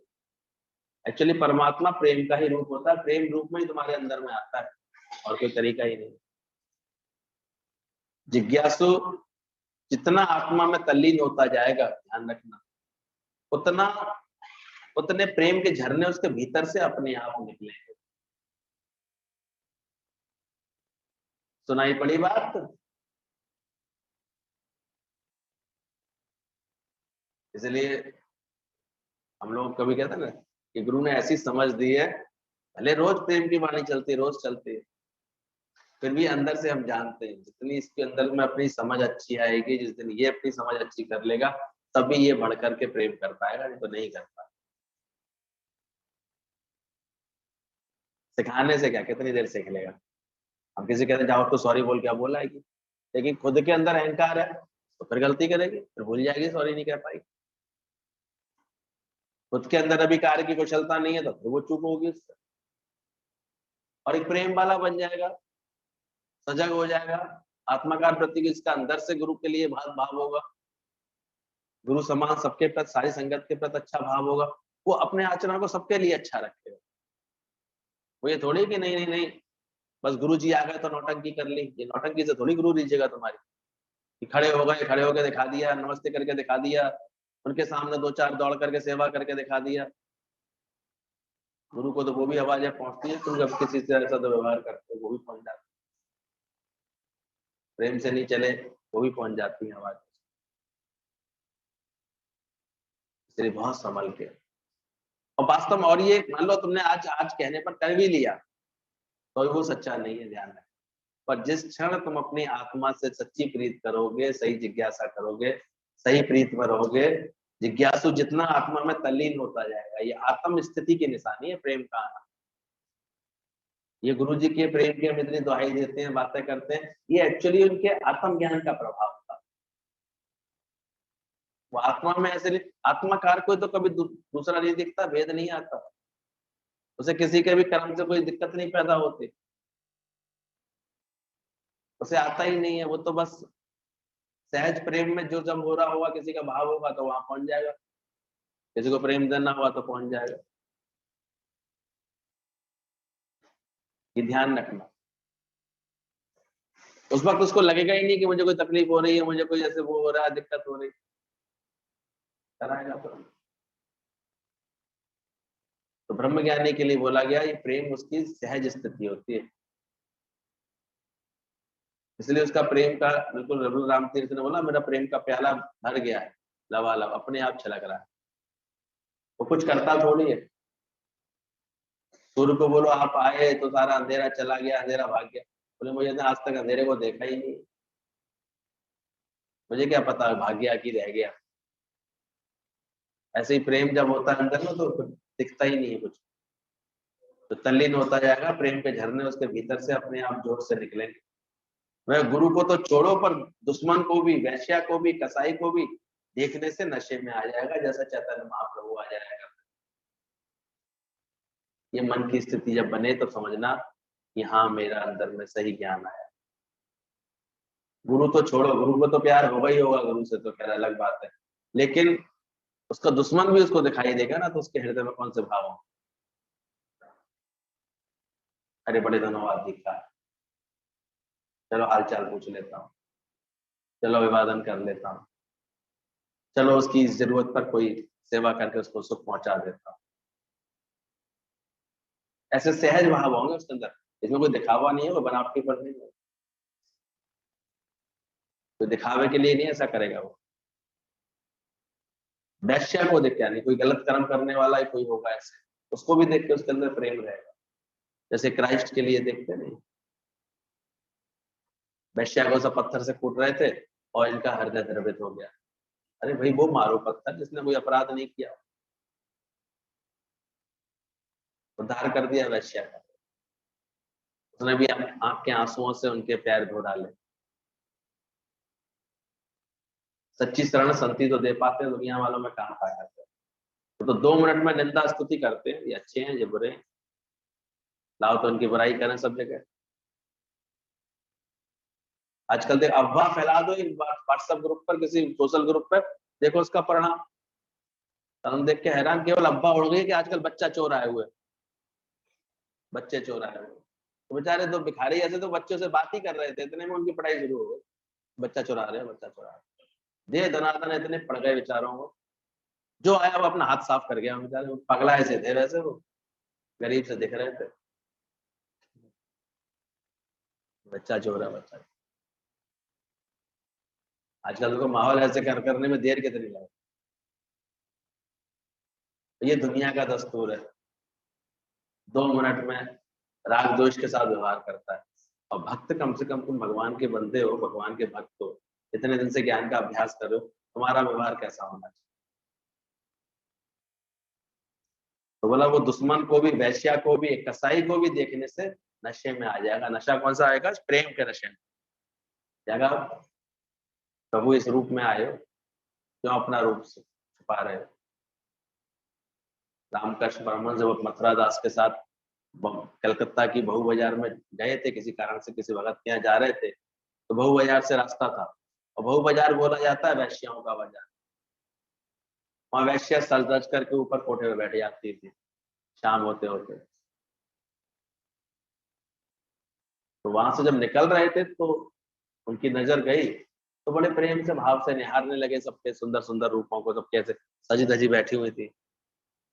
एक्चुअली परमात्मा प्रेम का ही रूप होता है, प्रेम रूप में ही तुम्हारे अंदर में आता है, और कोई तरीका ही नहीं। जिज्ञासु जितना आत्मा में तल्लीन होता जाएगा, ध्यान रखना, उतना उतने प्रेम के झरने उसके भीतर से अपने आप निकलेंगे। सुनाई पड़ी बात? इसलिए हम लोग कभी कहते हैं ना कि गुरु ने ऐसी समझ दी है, भले रोज प्रेम की वाणी चलती है, रोज चलती है, फिर भी अंदर से हम जानते हैं जितनी इसके अंदर में अपनी समझ अच्छी आएगी, जिस दिन ये अपनी समझ अच्छी कर लेगा, तभी ये बढ़ करके प्रेम कर पाएगा, नहीं तो नहीं कर पाएगा। सिखाने से क्या, कितनी देर सीख लेगा? हम किसी कहते जाओ तो सॉरी बोल क्या बोला है कि, लेकिन खुद के अंदर अहंकार है तो फिर गलती करेगी, फिर भूल जाएगी, सॉरी नहीं कह पाएगी। खुद के अंदर अभी कार्य की कुशलता नहीं है तो फिर वो चूक होगी उससे, और एक प्रेम वाला बन जाएगा, सजग हो जाएगा, आत्माकार प्रति इसका अंदर से गुरु के लिए भाव होगा, गुरु समान सबके प्रति, सारी संगत के प्रति अच्छा भाव होगा, वो अपने आचरण को सबके लिए अच्छा रखेगा। वो ये थोड़ी कि नहीं नहीं नहीं बस गुरु जी आ गए तो नौटंकी कर ली, ये नौटंकी से थोड़ी गुरु लीजिएगा तुम्हारी, कि खड़े हो गए, खड़े होकर दिखा दिया, नमस्ते करके दिखा दिया, उनके सामने दो चार दौड़ करके सेवा करके दिखा दिया। गुरु को तो वो भी आवाजें पहुंचती है, तुम जब किसी से ऐसा तो व्यवहार करते हो वो भी पहुंच जाती है, प्रेम से नहीं चले वो भी पहुंच जाती है आवाज। इसलिए बहुत संभल के, और वास्तव में, और ये मान लो तुमने आज आज कहने पर कर भी लिया तो वो सच्चा नहीं है, ध्यान रखना। पर जिस क्षण तुम अपनी आत्मा से सच्ची प्रीत करोगे, सही जिज्ञासा करोगे, सही प्रीत में रहोगे, जिज्ञासु जितना आत्मा में तल्लीन होता जाएगा, ये आत्म स्थिति की निशानी है प्रेम का आना। ये गुरु जी के प्रेम की हम इतनी दुहाई देते हैं, बातें करते हैं, ये एक्चुअली उनके आत्म ज्ञान का प्रभाव था। वो आत्मा में ऐसे, आत्माकार कोई तो कभी दूसरा नहीं दिखता, भेद नहीं आता उसे, किसी के भी कर्म से कोई दिक्कत नहीं पैदा होती, उसे आता ही नहीं है, वो तो बस सहज प्रेम में जो जब हो रहा होगा, किसी का भाव होगा तो वहां पहुंच जाएगा, किसी को प्रेम देना हुआ तो पहुंच जाएगा। ये ध्यान रखना, उस वक्त उसको लगेगा ही नहीं कि मुझे कोई तकलीफ हो रही है, मुझे कोई ऐसे वो हो रहा है, दिक्कत हो रही, कराएगा तो ब्रह्म ज्ञानी के लिए बोला गया ये प्रेम उसकी सहज स्थिति होती है। इसलिए उसका प्रेम का, बिल्कुल रघुल राम तीर्थ ने बोला मेरा प्रेम का प्याला भर गया है, लबालब अपने आप छलक रहा है, वो कुछ करता थोड़ी है। सूर्य को बोलो आप आए तो सारा अंधेरा चला गया, अंधेरा भाग गया, बोले मुझे तो आज तक अंधेरे को देखा ही नहीं, मुझे क्या पता भाग गया कि रह गया। ऐसे ही प्रेम जब होता है अंदर में तो दिखता ही नहीं है कुछ, तो तल्लीन होता जाएगा, प्रेम के झरने उसके भीतर से अपने आप जोर से निकलेंगे। वह गुरु को तो छोड़ो, पर दुश्मन को भी, वैश्या को भी, कसाई को भी देखने से नशे में आ जाएगा, जैसा चैतन्य महाप्रभु आ जाएगा। ये मन की स्थिति जब बने तो समझना कि हाँ मेरा अंदर में सही ज्ञान आया। गुरु तो छोड़ो, गुरु को तो प्यार होगा ही होगा, गुरु से तो खैर अलग बात है, लेकिन उसका दुश्मन भी उसको दिखाई देगा ना, तो उसके हृदय में कौन से भाव होंगे? अरे बड़े दिनों बाद दिखा, चलो हाल चाल पूछ लेता हूँ, चलो अभिवादन कर लेता हूँ, चलो उसकी जरूरत पर कोई सेवा करके उसको सुख पहुंचा देता हूं। ऐसे सहज भाव होंगे उसके अंदर, इसमें कोई दिखावा नहीं है, कोई बनावटी पर नहीं है, कोई दिखावे के लिए नहीं ऐसा करेगा वो। वैश्या को देख, यानी कोई गलत कर्म करने वाला ही कोई होगा ऐसे, उसको भी देख के उसके अंदर प्रेम रहेगा, जैसे क्राइस्ट के लिए देखते नहीं। वैश्या को सब पत्थर से कूट रहे थे और इनका हृदय द्रवित हो गया। अरे भाई वो मारो पत्थर जिसने कोई अपराध नहीं किया, उद्धार कर दिया वैश्या का। उसने भी आंख के आंसुओं से उनके पैर धो डाले। सच्ची शरण संति तो दे पाते, दुनिया वालों में कहां पाया जाता है। तो 2 मिनट में निंदा स्तुति करते हैं, ये अच्छे हैं ये बुरे हैं, लाओ तो उनकी बुराई करें सब जगह। आजकल देख अफवाह फैला दो व्हाट्सएप ग्रुप पर, किसी सोशल ग्रुप पर, देखो उसका परिणाम। हम देख के हैरान, केवल अफवाह उड़ गई कि आजकल बच्चा चोर आए हुए, बच्चे चोर आए हुए। तो बेचारे दो भिखारी ऐसे तो बच्चों से बात ही कर रहे थे, इतने में उनकी पढ़ाई शुरू हो गई, बच्चा चुरा रहे हैं, बच्चा चुरा रहे हैं। दे दनादन इतने पड़ गए बेचारों को, जो आया वो अपना हाथ साफ कर गया। बेचारे पगला ऐसे थे, वैसे वो गरीब से दिख रहे थे, बच्चा चोर है बच्चा। आजकल तो माहौल ऐसे करने में देर कितनी लगे। ये दुनिया का दस्तूर है, 2 मिनट में राग द्वेष के साथ व्यवहार करता है। और भक्त, कम से कम तुम भगवान के बंदे हो, भगवान के भक्त हो, इतने दिन से ज्ञान का अभ्यास करो, तुम्हारा व्यवहार कैसा होना चाहिए। तो बोला वो दुश्मन को भी, वैश्या को भी, कसाई को भी देखने से नशे में आ जाएगा। नशा कौन सा आएगा? प्रेम के नशे में जाएगा। प्रभु इस रूप में आए हो, क्यों अपना रूप से छुपा रहे हो? रामकृष्ण परमहंस जब मथुरा दास के साथ कलकत्ता की बहु बाजार में गए थे, किसी कारण से किसी भगत के यहाँ जा रहे थे, तो बहु बाजार से रास्ता था, और बहु बाजार बोला जाता है वैश्याओं का बाजार। वहां वैश्या सज धज करके ऊपर कोठे में बैठ जाती थी शाम होते होते। तो वहां से जब निकल रहे थे तो उनकी नजर गई, तो बड़े प्रेम से भाव से निहारने लगे सबके सुंदर सुंदर रूपों को, सब कैसे सजी धजी बैठी हुई थी।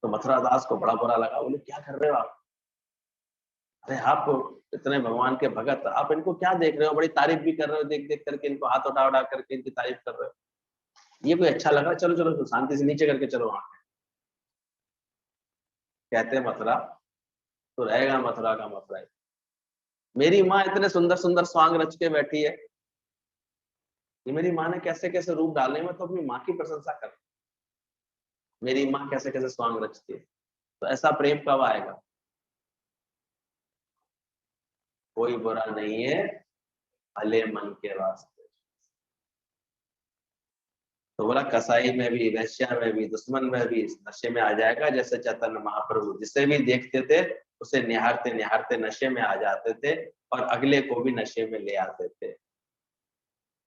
तो मथुरा दास को बड़ा बुरा लगा, बोले क्या कर रहे हो आप? अरे आप इतने भगवान के भगत, आप इनको क्या देख रहे हो? बड़ी तारीफ भी कर रहे हो, देख देख करके इनको हाथ उठा उठा करके इनकी तारीफ कर रहे हो, ये कोई अच्छा लगा? चलो चलो तो शांति से नीचे करके चलो वहां। कहते हैं मथुरा तो रहेगा मथुरा का मथुरा। मेरी माँ इतने सुंदर सुंदर स्वांग रच के बैठी है, ये मेरी माँ ने कैसे कैसे रूप डाले, मैं तो अपनी माँ की प्रशंसा कर, मेरी माँ कैसे कैसे स्वांग रचती है। तो ऐसा प्रेम कब आएगा? कोई बुरा नहीं है भले मन के वास्ते। तो बोला कसाई में भी, वैश्या में भी, दुश्मन में भी नशे में आ जाएगा, जैसे चैतन्य महाप्रभु जिसे भी देखते थे उसे निहारते निहारते नशे में आ जाते थे, और अगले को भी नशे में ले आते थे।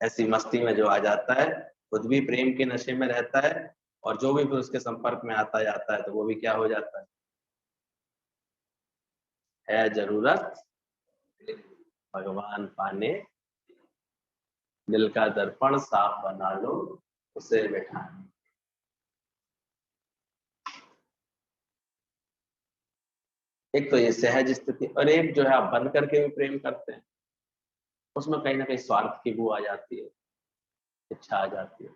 ऐसी मस्ती में जो आ जाता है खुद भी प्रेम के नशे में रहता है, और जो भी फिर उसके संपर्क में आता जाता है तो वो भी क्या हो जाता है जरूरत भगवान पाने, दिल का दर्पण साफ बना लो उसे बैठाने। एक तो ये सहज स्थिति, और एक जो है आप बन करके भी प्रेम करते हैं, उसमें कहीं ना कहीं स्वार्थ की बू आ जाती है, इच्छा आ जाती है।